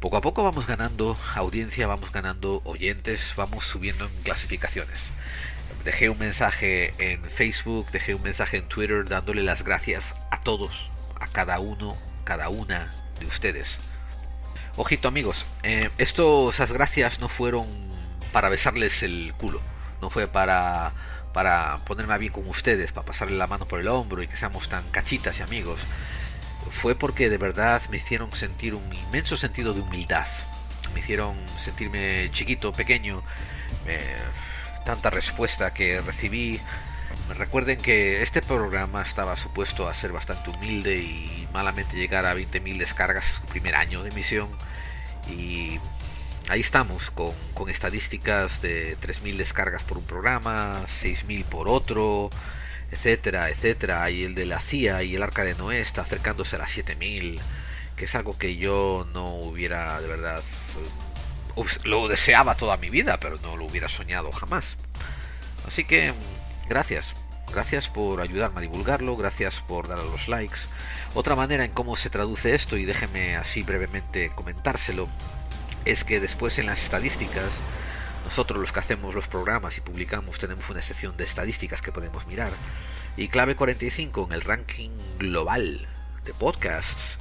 Speaker 1: Poco a poco vamos ganando audiencia, vamos ganando oyentes, vamos subiendo en clasificaciones. Dejé un mensaje en Facebook, dejé un mensaje en Twitter dándole las gracias a todos, a cada uno, cada una de ustedes. Ojito amigos, esas gracias no fueron para besarles el culo, no fue para ponerme a bien con ustedes, para pasarle la mano por el hombro y que seamos tan cachitas y amigos. Fue porque de verdad me hicieron sentir un inmenso sentido de humildad, me hicieron sentirme chiquito, pequeño, tanta respuesta que recibí. Recuerden que este programa estaba supuesto a ser bastante humilde y malamente llegar a 20.000 descargas su primer año de emisión, y ahí estamos con estadísticas de 3.000 descargas por un programa, 6.000 por otro, etcétera, etcétera. Y el de la CIA y el Arca de Noé está acercándose a las 7.000, que es algo que yo no hubiera, de verdad, lo deseaba toda mi vida, pero no lo hubiera soñado jamás. Así que gracias por ayudarme a divulgarlo, gracias por dar a los likes. Otra manera en cómo se traduce esto, y déjeme así brevemente comentárselo, es que después en las estadísticas, nosotros los que hacemos los programas y publicamos tenemos una sección de estadísticas que podemos mirar, y Clave 45 en el ranking global de podcasts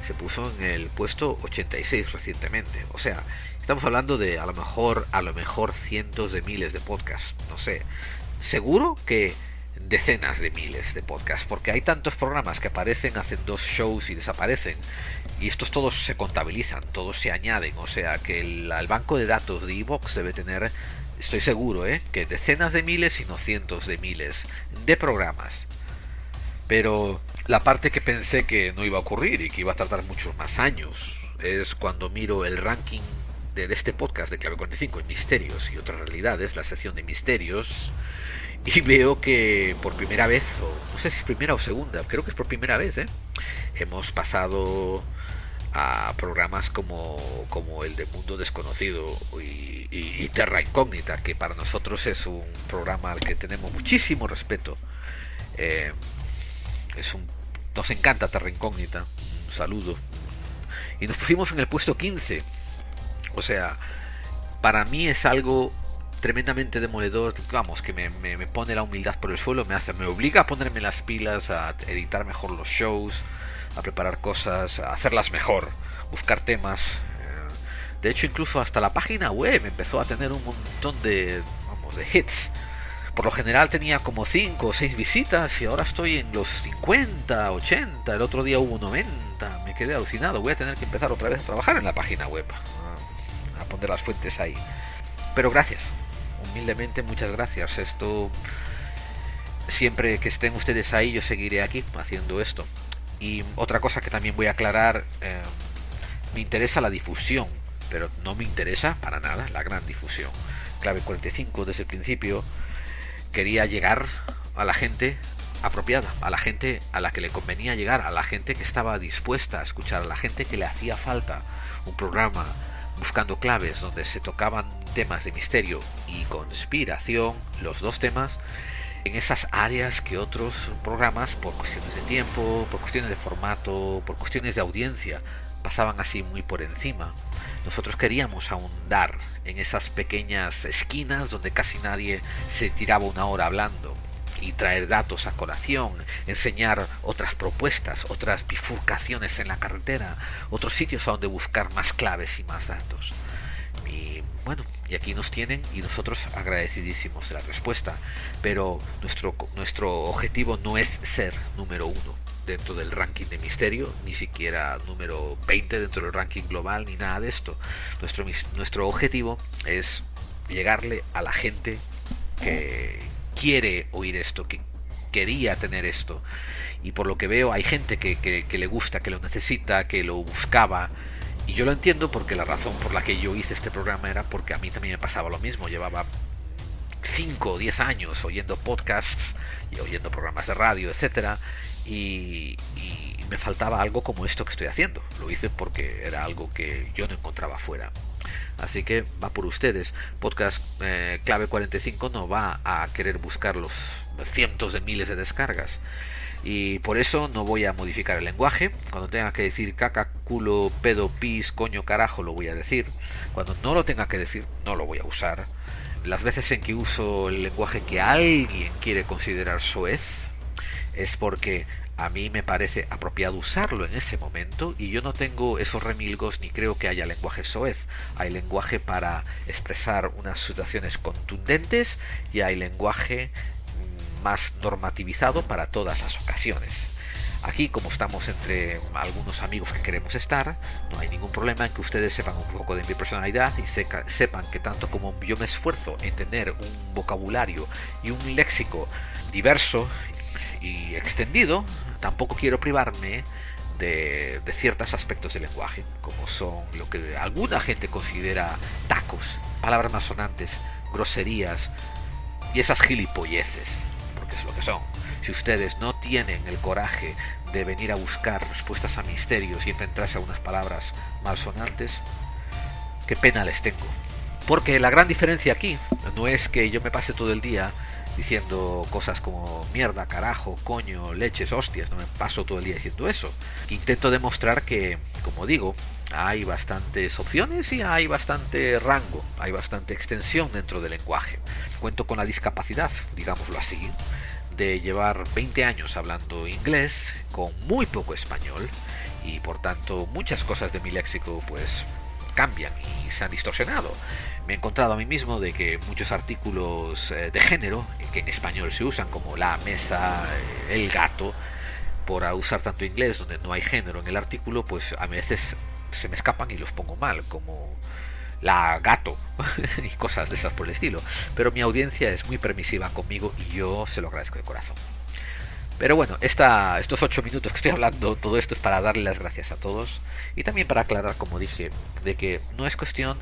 Speaker 1: se puso en el puesto 86 recientemente. O sea, estamos hablando de a lo mejor cientos de miles de podcasts, no sé, seguro que decenas de miles de podcasts, porque hay tantos programas que aparecen, hacen 2 shows y desaparecen, y estos todos se contabilizan, todos se añaden. O sea que el banco de datos de iVoox debe tener, estoy seguro, que decenas de miles y no cientos de miles de programas. Pero la parte que pensé que no iba a ocurrir y que iba a tardar muchos más años es cuando miro el ranking de este podcast de Clave 45 en Misterios y otras realidades, la sección de Misterios, y veo que por primera vez, o no sé si es primera o segunda, creo que es por primera vez, hemos pasado a programas como el de Mundo Desconocido y Terra Incógnita, que para nosotros es un programa al que tenemos muchísimo respeto. Nos encanta Terra Incógnita, un saludo. Y nos pusimos en el puesto 15. O sea, para mí es algo tremendamente demoledor, vamos, que me pone la humildad por el suelo, me obliga a ponerme las pilas, a editar mejor los shows, a preparar cosas, a hacerlas mejor, buscar temas. De hecho, incluso hasta la página web empezó a tener un montón de hits. Por lo general tenía como 5 o 6 visitas y ahora estoy en los 50, 80, el otro día hubo 90, me quedé alucinado. Voy a tener que empezar otra vez a trabajar en la página web, a poner las fuentes ahí. Pero gracias, humildemente muchas gracias. Esto, siempre que estén ustedes ahí, yo seguiré aquí haciendo esto. Y otra cosa que también voy a aclarar, me interesa la difusión, pero no me interesa para nada la gran difusión. Clave 45 desde el principio quería llegar a la gente apropiada, a la gente a la que le convenía llegar, a la gente que estaba dispuesta a escuchar, a la gente que le hacía falta un programa buscando claves donde se tocaban temas de misterio y conspiración, los 2 temas, en esas áreas que otros programas, por cuestiones de tiempo, por cuestiones de formato, por cuestiones de audiencia, pasaban así muy por encima. Nosotros queríamos ahondar en esas pequeñas esquinas donde casi nadie se tiraba una hora hablando, y traer datos a colación, enseñar otras propuestas, otras bifurcaciones en la carretera, otros sitios a donde buscar más claves y más datos. Y bueno, y aquí nos tienen, y nosotros agradecidísimos de la respuesta, pero nuestro objetivo no es ser número 1 dentro del ranking de misterio, ni siquiera número 20 dentro del ranking global, ni nada de esto. Nuestro objetivo es llegarle a la gente que quiere oír esto, que quería tener esto, y por lo que veo hay gente que le gusta, que lo necesita, que lo buscaba, y yo lo entiendo, porque la razón por la que yo hice este programa era porque a mí también me pasaba lo mismo. Llevaba 5 o 10 años oyendo podcasts y oyendo programas de radio, etcétera, y me faltaba algo como esto que estoy haciendo. Lo hice porque era algo que yo no encontraba afuera. Así que va por ustedes. Podcast Clave 45 no va a querer buscar los cientos de miles de descargas. Y por eso no voy a modificar el lenguaje. Cuando tenga que decir caca, culo, pedo, pis, coño, carajo, lo voy a decir. Cuando no lo tenga que decir, no lo voy a usar. Las veces en que uso el lenguaje que alguien quiere considerar soez es porque a mí me parece apropiado usarlo en ese momento, y yo no tengo esos remilgos ni creo que haya lenguaje soez. Hay lenguaje para expresar unas situaciones contundentes y hay lenguaje más normativizado para todas las ocasiones. Aquí, como estamos entre algunos amigos que queremos estar, no hay ningún problema en que ustedes sepan un poco de mi personalidad y sepan que tanto como yo me esfuerzo en tener un vocabulario y un léxico diverso y extendido, tampoco quiero privarme de ciertos aspectos del lenguaje, como son lo que alguna gente considera tacos, palabras malsonantes, groserías y esas gilipolleces, porque es lo que son. Si ustedes no tienen el coraje de venir a buscar respuestas a misterios y enfrentarse a unas palabras malsonantes, qué pena les tengo. Porque la gran diferencia aquí no es que yo me pase todo el día diciendo cosas como mierda, carajo, coño, leches, hostias. No me paso todo el día diciendo eso. Intento demostrar que, como digo, hay bastantes opciones y hay bastante rango, hay bastante extensión dentro del lenguaje. Cuento con la discapacidad, digámoslo así, de llevar 20 años hablando inglés con muy poco español, y por tanto muchas cosas de mi léxico pues cambian y se han distorsionado. Me he encontrado a mí mismo de que muchos artículos de género que en español se usan, como la mesa, el gato, por usar tanto inglés donde no hay género en el artículo, pues a veces se me escapan y los pongo mal, como la gato y cosas de esas por el estilo. Pero mi audiencia es muy permisiva conmigo y yo se lo agradezco de corazón. Pero bueno, estos 8 minutos que estoy hablando, todo esto es para darle las gracias a todos y también para aclarar, como dije, de que no es cuestión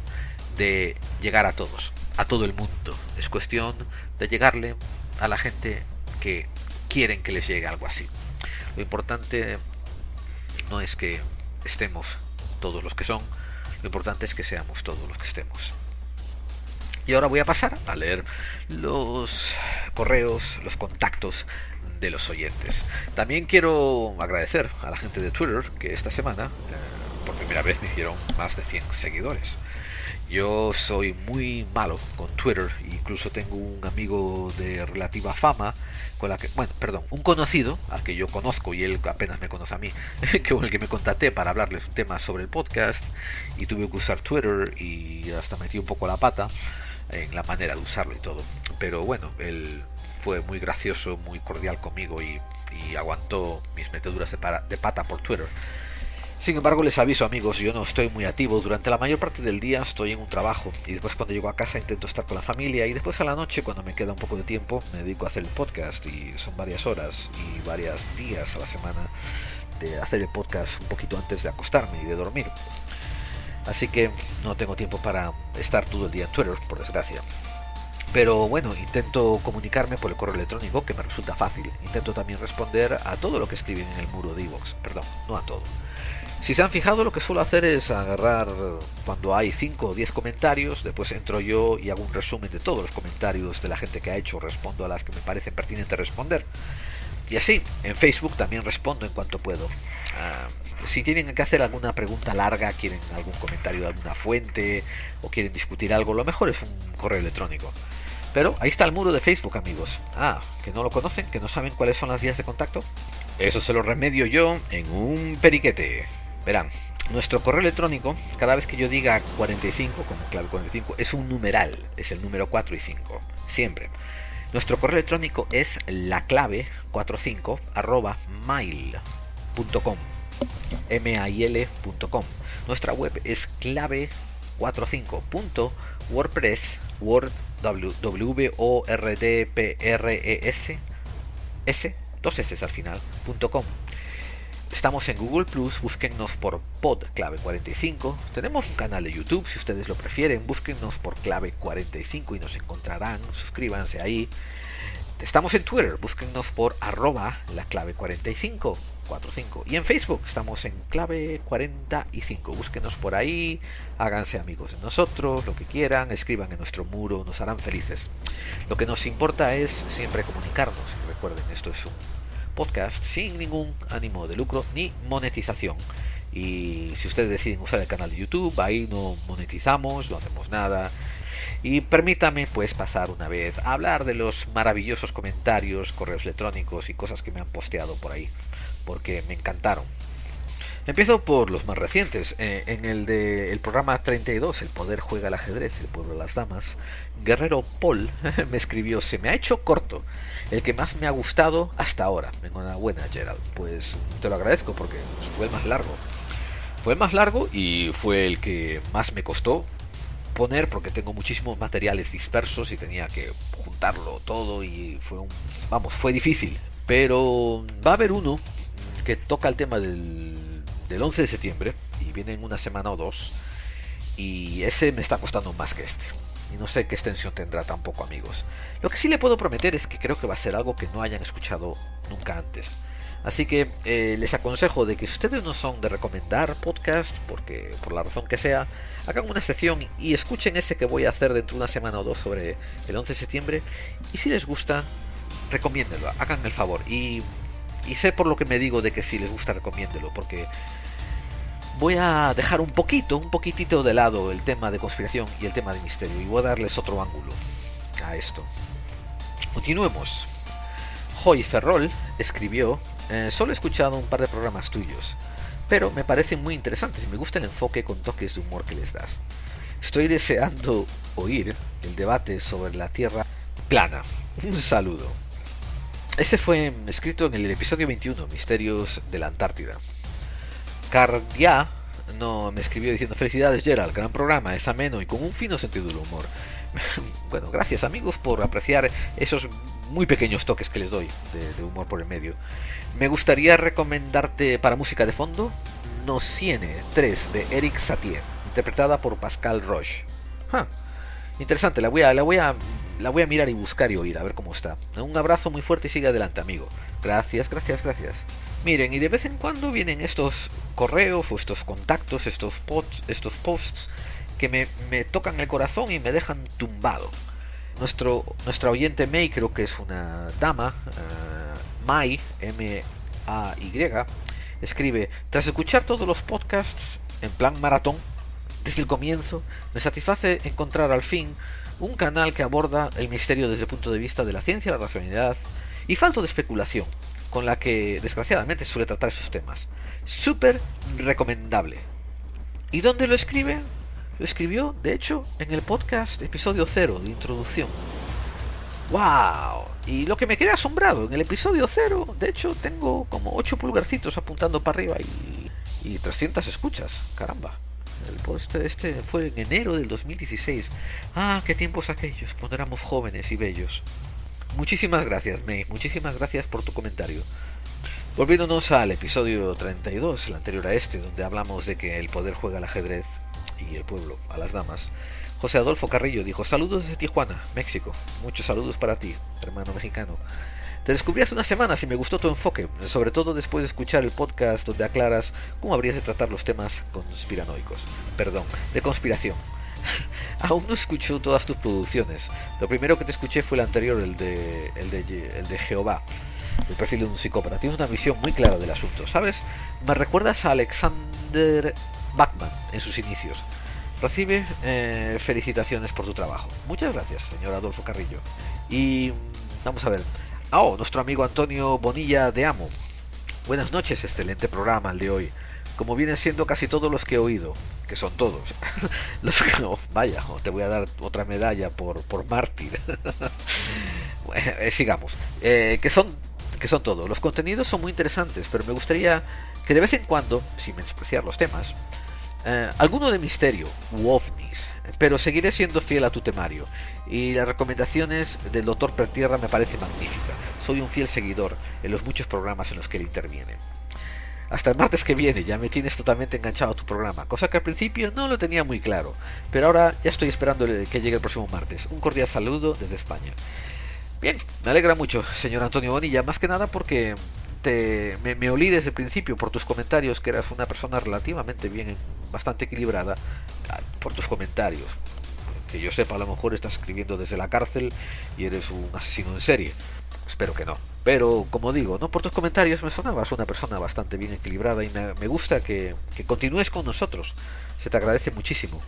Speaker 1: de llegar a todos, a todo el mundo. Es cuestión de llegarle a la gente que quieren que les llegue algo así. Lo importante no es que estemos todos los que son, lo importante es que seamos todos los que estemos. Y ahora voy a pasar a leer los correos, los contactos de los oyentes. También quiero agradecer a la gente de Twitter que esta semana por primera vez me hicieron más de 100 seguidores. Yo soy muy malo con Twitter, incluso tengo un amigo de relativa fama con la que, un conocido al que yo conozco y él apenas me conoce a mí, con el que me contacté para hablarles un tema sobre el podcast, y tuve que usar Twitter y hasta metí un poco la pata en la manera de usarlo y todo. Pero bueno, él fue muy gracioso, muy cordial conmigo y aguantó mis meteduras de pata por Twitter. Sin embargo, les aviso, amigos, yo no estoy muy activo. Durante la mayor parte del día estoy en un trabajo y después cuando llego a casa intento estar con la familia, y después a la noche, cuando me queda un poco de tiempo, me dedico a hacer el podcast, y son varias horas y varios días a la semana de hacer el podcast un poquito antes de acostarme y de dormir. Así que no tengo tiempo para estar todo el día en Twitter, por desgracia. Pero bueno, intento comunicarme por el correo electrónico, que me resulta fácil. Intento también responder a todo lo que escriben en el muro de iVoox. Perdón, no a todo. Si se han fijado, lo que suelo hacer es agarrar cuando hay 5 o 10 comentarios, después entro yo y hago un resumen de todos los comentarios de la gente que ha hecho, respondo a las que me parecen pertinentes responder. Y así, en Facebook también respondo en cuanto puedo. Si tienen que hacer alguna pregunta larga, quieren algún comentario de alguna fuente o quieren discutir algo, lo mejor es un correo electrónico. Pero ahí está el muro de Facebook, amigos. Que no lo conocen, que no saben cuáles son las vías de contacto. Eso se lo remedio yo en un periquete. Verán, nuestro correo electrónico, cada vez que yo diga 45, como clave 45, es un numeral, es el número 4 y 5, siempre. Nuestro correo electrónico es laclave45 @mail.com, mail.com. Nuestra web es clave45.wordpress, dos S al final.com. Estamos en Google Plus, búsquennos por podclave45. Tenemos un canal de YouTube, si ustedes lo prefieren, búsquennos por clave45 y nos encontrarán. Suscríbanse ahí. Estamos en Twitter, búsquennos por @laclave45. Y en Facebook estamos en clave45. Búsquenos por ahí, háganse amigos de nosotros, lo que quieran, escriban en nuestro muro, nos harán felices. Lo que nos importa es siempre comunicarnos. Recuerden, esto es un podcast sin ningún ánimo de lucro ni monetización. Y si ustedes deciden usar el canal de YouTube, ahí no monetizamos, no hacemos nada. Y permítame pues pasar una vez a hablar de los maravillosos comentarios, correos electrónicos y cosas que me han posteado por ahí, porque me encantaron. Empiezo por los más recientes. En el programa 32, El poder juega al ajedrez, el pueblo de las damas, Guerrero Paul me escribió: se me ha hecho corto, el que más me ha gustado hasta ahora. Enhorabuena, Gerald. Pues te lo agradezco porque fue el más largo. Fue el más largo y fue el que más me costó poner, porque tengo muchísimos materiales dispersos y tenía que juntarlo todo y fue difícil. Pero va a haber uno que toca el tema del 11 de septiembre y viene en una semana o dos, y ese me está costando más que este y no sé qué extensión tendrá tampoco, amigos. Lo que sí le puedo prometer es que creo que va a ser algo que no hayan escuchado nunca antes, así que les aconsejo de que si ustedes no son de recomendar podcast, porque por la razón que sea, hagan una sección y escuchen ese que voy a hacer dentro de una semana o dos sobre el 11 de septiembre, y si les gusta, recomiéndenlo, hagan el favor. Y sé por lo que me digo de que si les gusta, recomiéndelo, porque voy a dejar un poquitito de lado el tema de conspiración y el tema de misterio, y voy a darles otro ángulo a esto. Continuemos. Joy Ferrol escribió: solo he escuchado un par de programas tuyos, pero me parecen muy interesantes y me gusta el enfoque con toques de humor que les das. Estoy deseando oír el debate sobre la Tierra plana. Un saludo. Ese fue escrito en el episodio 21, Misterios de la Antártida. Cardia me escribió diciendo: felicidades, Gerald, gran programa, es ameno y con un fino sentido del humor. Bueno, gracias, amigos, por apreciar esos muy pequeños toques que les doy de humor por el medio. Me gustaría recomendarte para música de fondo Nociene 3 de Eric Satie, interpretada por Pascal Roche. Interesante, la voy a mirar y buscar y oír, a ver cómo está. Un abrazo muy fuerte y sigue adelante, amigo. Gracias. Miren, y de vez en cuando vienen estos correos o estos contactos, estos posts que me tocan el corazón y me dejan tumbado. Nuestra oyente May, creo que es una dama, May, M-A-Y, escribe: tras escuchar todos los podcasts en plan maratón, desde el comienzo, me satisface encontrar al fin un canal que aborda el misterio desde el punto de vista de la ciencia, la racionalidad y falto de especulación, con la que desgraciadamente suele tratar esos temas. Súper recomendable. ¿Y dónde lo escribe? Lo escribió, de hecho, en el podcast episodio 0 de introducción. ¡Wow! Y lo que me queda asombrado, en el episodio 0, de hecho, tengo como 8 pulgarcitos apuntando para arriba y 300 escuchas. Caramba. El post este fue en enero del 2016. Qué tiempos aquellos, cuando éramos jóvenes y bellos. Muchísimas gracias, May. Muchísimas gracias por tu comentario. Volviéndonos al episodio 32, el anterior a este, donde hablamos de que el poder juega al ajedrez y el pueblo a las damas, José Adolfo Carrillo dijo: saludos desde Tijuana, México. Muchos saludos para ti, hermano mexicano. Te descubrí hace unas semanas y me gustó tu enfoque, sobre todo después de escuchar el podcast donde aclaras cómo habrías de tratar los temas conspiranoicos. Perdón, de conspiración. Aún no escucho todas tus producciones. Lo primero que te escuché fue el anterior, el de Jehová, el perfil de un psicópata. Tienes una visión muy clara del asunto, ¿sabes? Me recuerdas a Alexander Bachman en sus inicios. Recibe felicitaciones por tu trabajo. Muchas gracias, señor Adolfo Carrillo. Y vamos a ver. Nuestro amigo Antonio Bonilla de Amo. Buenas noches, excelente programa el de hoy. Como vienen siendo casi todos los que he oído, que son todos. Vaya, te voy a dar otra medalla por mártir. Sigamos. Que son todos. Los contenidos son muy interesantes, pero me gustaría que de vez en cuando, sin menospreciar los temas, alguno de misterio u ovnis, pero seguiré siendo fiel a tu temario, y las recomendaciones del Dr. Pertierra me parece magnífica. Soy un fiel seguidor en los muchos programas en los que él interviene. Hasta el martes que viene ya me tienes totalmente enganchado a tu programa, cosa que al principio no lo tenía muy claro, pero ahora ya estoy esperando que llegue el próximo martes. Un cordial saludo desde España. Bien, me alegra mucho, señor Antonio Bonilla, más que nada porque me olí desde el principio por tus comentarios que eras una persona relativamente bien, bastante equilibrada, por tus comentarios. Que yo sepa, a lo mejor estás escribiendo desde la cárcel y eres un asesino en serie. Espero que no. Pero, como digo, no por tus comentarios me sonabas una persona bastante bien equilibrada y me gusta que continúes con nosotros. Se te agradece muchísimo.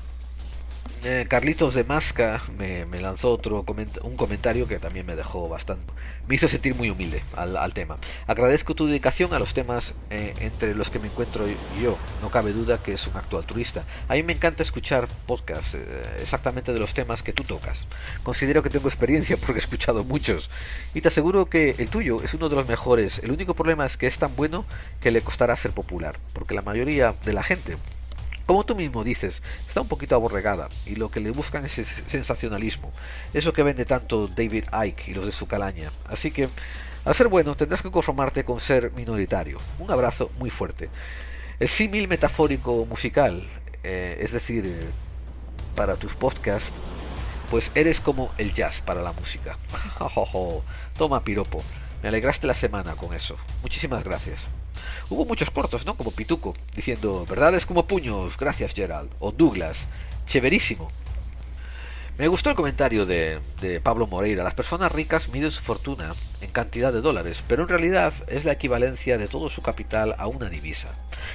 Speaker 1: Carlitos de Masca me lanzó un comentario que también me dejó bastante. Me hizo sentir muy humilde al tema. Agradezco tu dedicación a los temas entre los que me encuentro yo. No cabe duda que es un acto altruista. A mí me encanta escuchar podcasts exactamente de los temas que tú tocas. Considero que tengo experiencia porque he escuchado muchos. Y te aseguro que el tuyo es uno de los mejores. El único problema es que es tan bueno que le costará ser popular. Porque la mayoría de la gente, como tú mismo dices, está un poquito aborregada y lo que le buscan es ese sensacionalismo, eso que vende tanto David Icke y los de su calaña. Así que, al ser bueno, tendrás que conformarte con ser minoritario. Un abrazo muy fuerte. El símil metafórico musical, es decir, para tus podcasts, pues eres como el jazz para la música. Toma piropo, me alegraste la semana con eso. Muchísimas gracias. Hubo muchos cortos, ¿no? Como Pituco, diciendo verdades como puños, gracias Gerald. O Douglas, chéverísimo. Me gustó el comentario de Pablo Moreira. Las personas ricas miden su fortuna en cantidad de dólares, pero en realidad es la equivalencia de todo su capital a una divisa.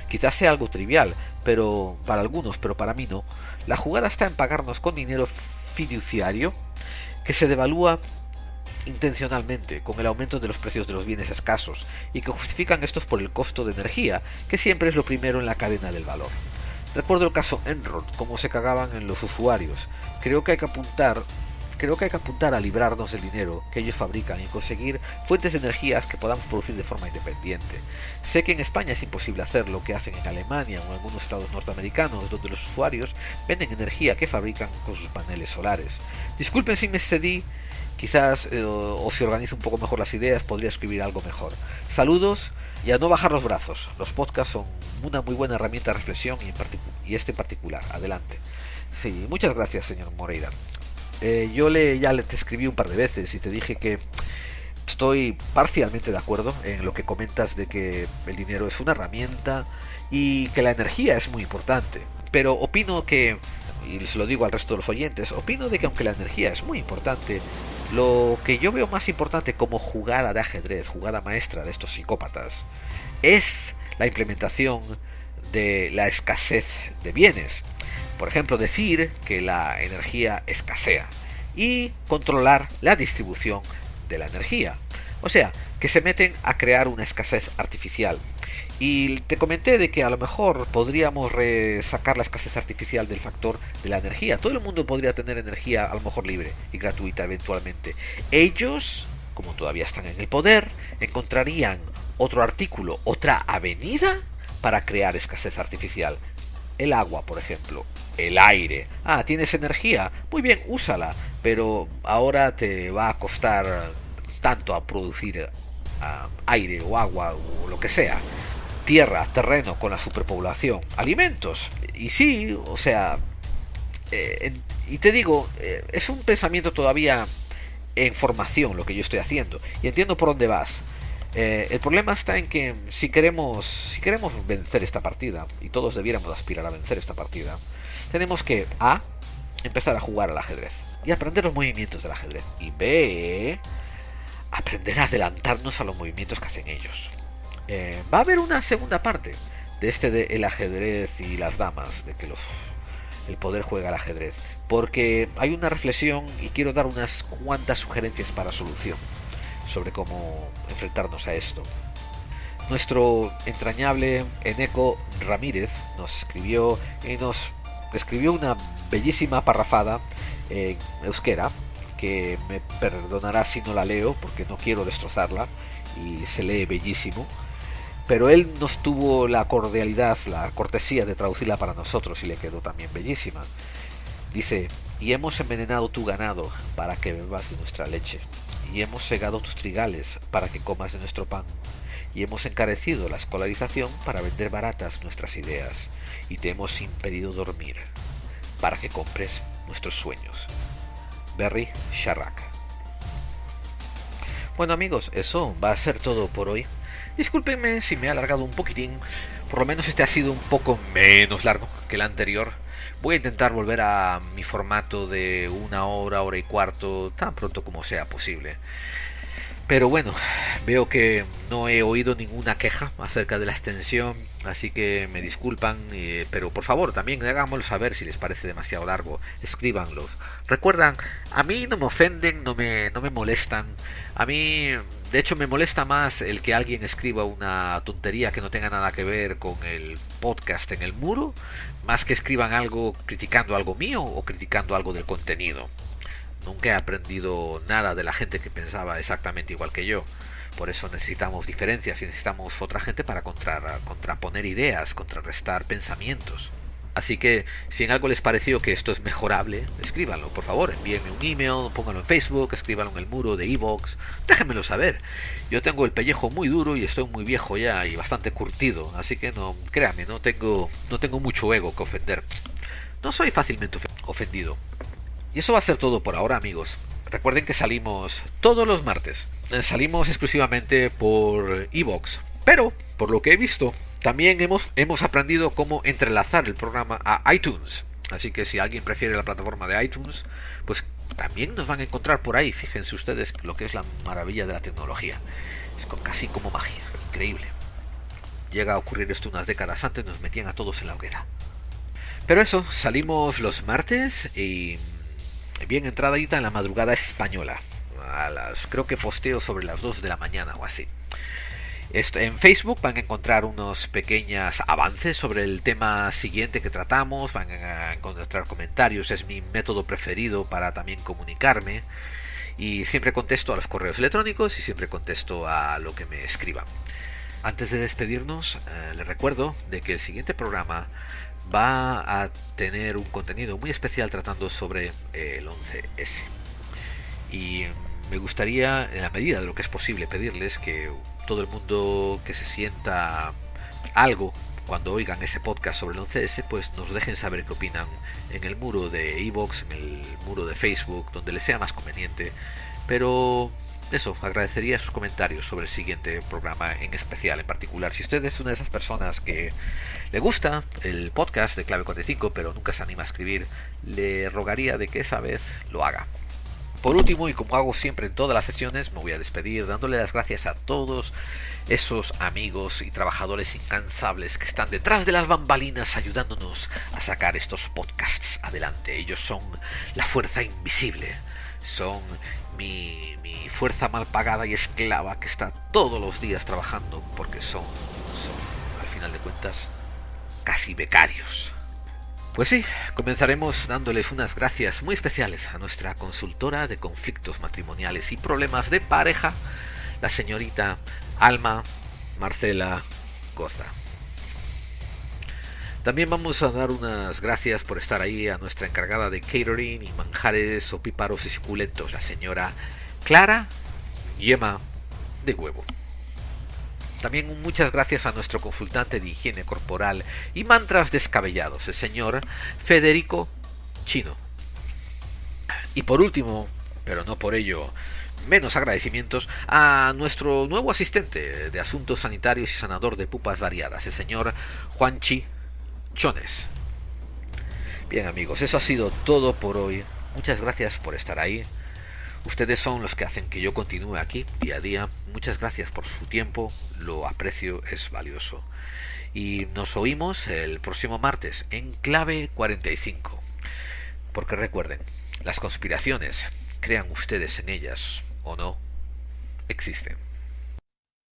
Speaker 1: Quizás sea algo trivial, pero para algunos, pero para mí no. La jugada está en pagarnos con dinero fiduciario que se devalúa intencionalmente con el aumento de los precios de los bienes escasos y que justifican estos por el costo de energía, que siempre es lo primero en la cadena del valor. Recuerdo el caso Enron, cómo se cagaban en los usuarios. Creo que hay que apuntar a librarnos del dinero que ellos fabrican y conseguir fuentes de energías que podamos producir de forma independiente. Sé que en España es imposible hacer lo que hacen en Alemania o en algunos estados norteamericanos, donde los usuarios venden energía que fabrican con sus paneles solares. Disculpen si me excedí. Quizás o si organizo un poco mejor las ideas podría escribir algo mejor. Saludos y a no bajar los brazos. Los podcasts son una muy buena herramienta de reflexión y este en particular. Adelante. Sí, muchas gracias, señor Moreira. Ya te escribí un par de veces y te dije que estoy parcialmente de acuerdo en lo que comentas de que el dinero es una herramienta y que la energía es muy importante. Pero opino que, y se lo digo al resto de los oyentes, opino de que aunque la energía es muy importante, lo que yo veo más importante como jugada de ajedrez, jugada maestra de estos psicópatas, es la implementación de la escasez de bienes. Por ejemplo, decir que la energía escasea y controlar la distribución de la energía. O sea, que se meten a crear una escasez artificial. Y te comenté de que a lo mejor podríamos sacar la escasez artificial del factor de la energía. Todo el mundo podría tener energía a lo mejor libre y gratuita eventualmente. Ellos, como todavía están en el poder, encontrarían otro artículo, otra avenida para crear escasez artificial. El agua, por ejemplo. El aire. Ah, ¿tienes energía? Muy bien, úsala. Pero ahora te va a costar tanto a producir aire o agua o lo que sea. Tierra, terreno con la superpoblación, alimentos. Y sí, o sea, y te digo, es un pensamiento todavía en formación lo que yo estoy haciendo. Y entiendo por dónde vas. El problema está en que si queremos vencer esta partida, y todos debiéramos aspirar a vencer esta partida, tenemos que A, empezar a jugar al ajedrez y aprender los movimientos del ajedrez, y B, aprender a adelantarnos a los movimientos que hacen ellos. Va a haber una segunda parte de el ajedrez y las damas, de que el poder juega al ajedrez, porque hay una reflexión y quiero dar unas cuantas sugerencias para solución sobre cómo enfrentarnos a esto. Nuestro entrañable Eneco Ramírez nos escribió una bellísima parrafada en euskera, que me perdonará si no la leo porque no quiero destrozarla y se lee bellísimo, pero él nos tuvo la cordialidad, la cortesía de traducirla para nosotros y le quedó también bellísima. Dice: y hemos envenenado tu ganado para que bebas de nuestra leche, y hemos segado tus trigales para que comas de nuestro pan, y hemos encarecido la escolarización para vender baratas nuestras ideas, y te hemos impedido dormir para que compres nuestros sueños. Berry Sharrak. Bueno amigos, eso va a ser todo por hoy. Discúlpenme si me he alargado un poquitín, por lo menos este ha sido un poco menos largo que el anterior. Voy a intentar volver a mi formato de 1 hora, hora y cuarto, tan pronto como sea posible. Pero bueno, veo que no he oído ninguna queja acerca de la extensión, así que me disculpan, pero por favor también háganmelo saber si les parece demasiado largo, escríbanlos. Recuerdan, a mí no me ofenden, no me molestan, a mí de hecho me molesta más el que alguien escriba una tontería que no tenga nada que ver con el podcast en el muro, más que escriban algo criticando algo mío o criticando algo del contenido. Nunca he aprendido nada de la gente que pensaba exactamente igual que yo. Por eso necesitamos diferencias y necesitamos otra gente para contraponer ideas, contrarrestar pensamientos. Así que si en algo les pareció que esto es mejorable, escríbanlo, por favor, envíenme un email, pónganlo en Facebook, escríbanlo en el muro de iVoox, déjenmelo saber. Yo tengo el pellejo muy duro y estoy muy viejo ya y bastante curtido, así que no, créanme, no tengo mucho ego que ofender. No soy fácilmente ofendido. Y eso va a ser todo por ahora, amigos. Recuerden que salimos todos los martes. Salimos exclusivamente por iVoox. Pero, por lo que he visto, también hemos aprendido cómo entrelazar el programa a iTunes. Así que si alguien prefiere la plataforma de iTunes, pues también nos van a encontrar por ahí. Fíjense ustedes lo que es la maravilla de la tecnología. Es casi como magia. Increíble. Llega a ocurrir esto unas décadas antes, nos metían a todos en la hoguera. Pero eso, salimos los martes y bien entradita en la madrugada española. Creo que posteo sobre las 2 de la mañana o así. En Facebook van a encontrar unos pequeños avances sobre el tema siguiente que tratamos, van a encontrar comentarios, es mi método preferido para también comunicarme, y siempre contesto a los correos electrónicos y siempre contesto a lo que me escriban. Antes de despedirnos, les recuerdo de que el siguiente programa va a tener un contenido muy especial tratando sobre el 11S. Y me gustaría, en la medida de lo que es posible, pedirles que todo el mundo que se sienta algo cuando oigan ese podcast sobre el 11S, pues nos dejen saber qué opinan en el muro de iVoox, en el muro de Facebook, donde les sea más conveniente. Pero eso, agradecería sus comentarios sobre el siguiente programa en especial, en particular. Si usted es una de esas personas que le gusta el podcast de Clave 45, pero nunca se anima a escribir, le rogaría de que esa vez lo haga. Por último, y como hago siempre en todas las sesiones, me voy a despedir dándole las gracias a todos esos amigos y trabajadores incansables que están detrás de las bambalinas ayudándonos a sacar estos podcasts adelante. Ellos son la fuerza invisible, son mi fuerza mal pagada y esclava que está todos los días trabajando porque son al final de cuentas casi becarios. Pues sí, comenzaremos dándoles unas gracias muy especiales a nuestra consultora de conflictos matrimoniales y problemas de pareja, la señorita Alma Marcela Goza. También vamos a dar unas gracias por estar ahí a nuestra encargada de catering y manjares opíparos y suculentos, la señora Clara Yema de Huevo. También muchas gracias a nuestro consultante de higiene corporal y mantras descabellados, el señor Federico Chino. Y por último, pero no por ello menos agradecimientos, a nuestro nuevo asistente de asuntos sanitarios y sanador de pupas variadas, el señor Juanchi Chones. Bien, amigos, eso ha sido todo por hoy. Muchas gracias por estar ahí. Ustedes son los que hacen que yo continúe aquí día a día. Muchas gracias por su tiempo, lo aprecio, es valioso. Y nos oímos el próximo martes en Clave 45. Porque recuerden, las conspiraciones, crean ustedes en ellas o no, existen.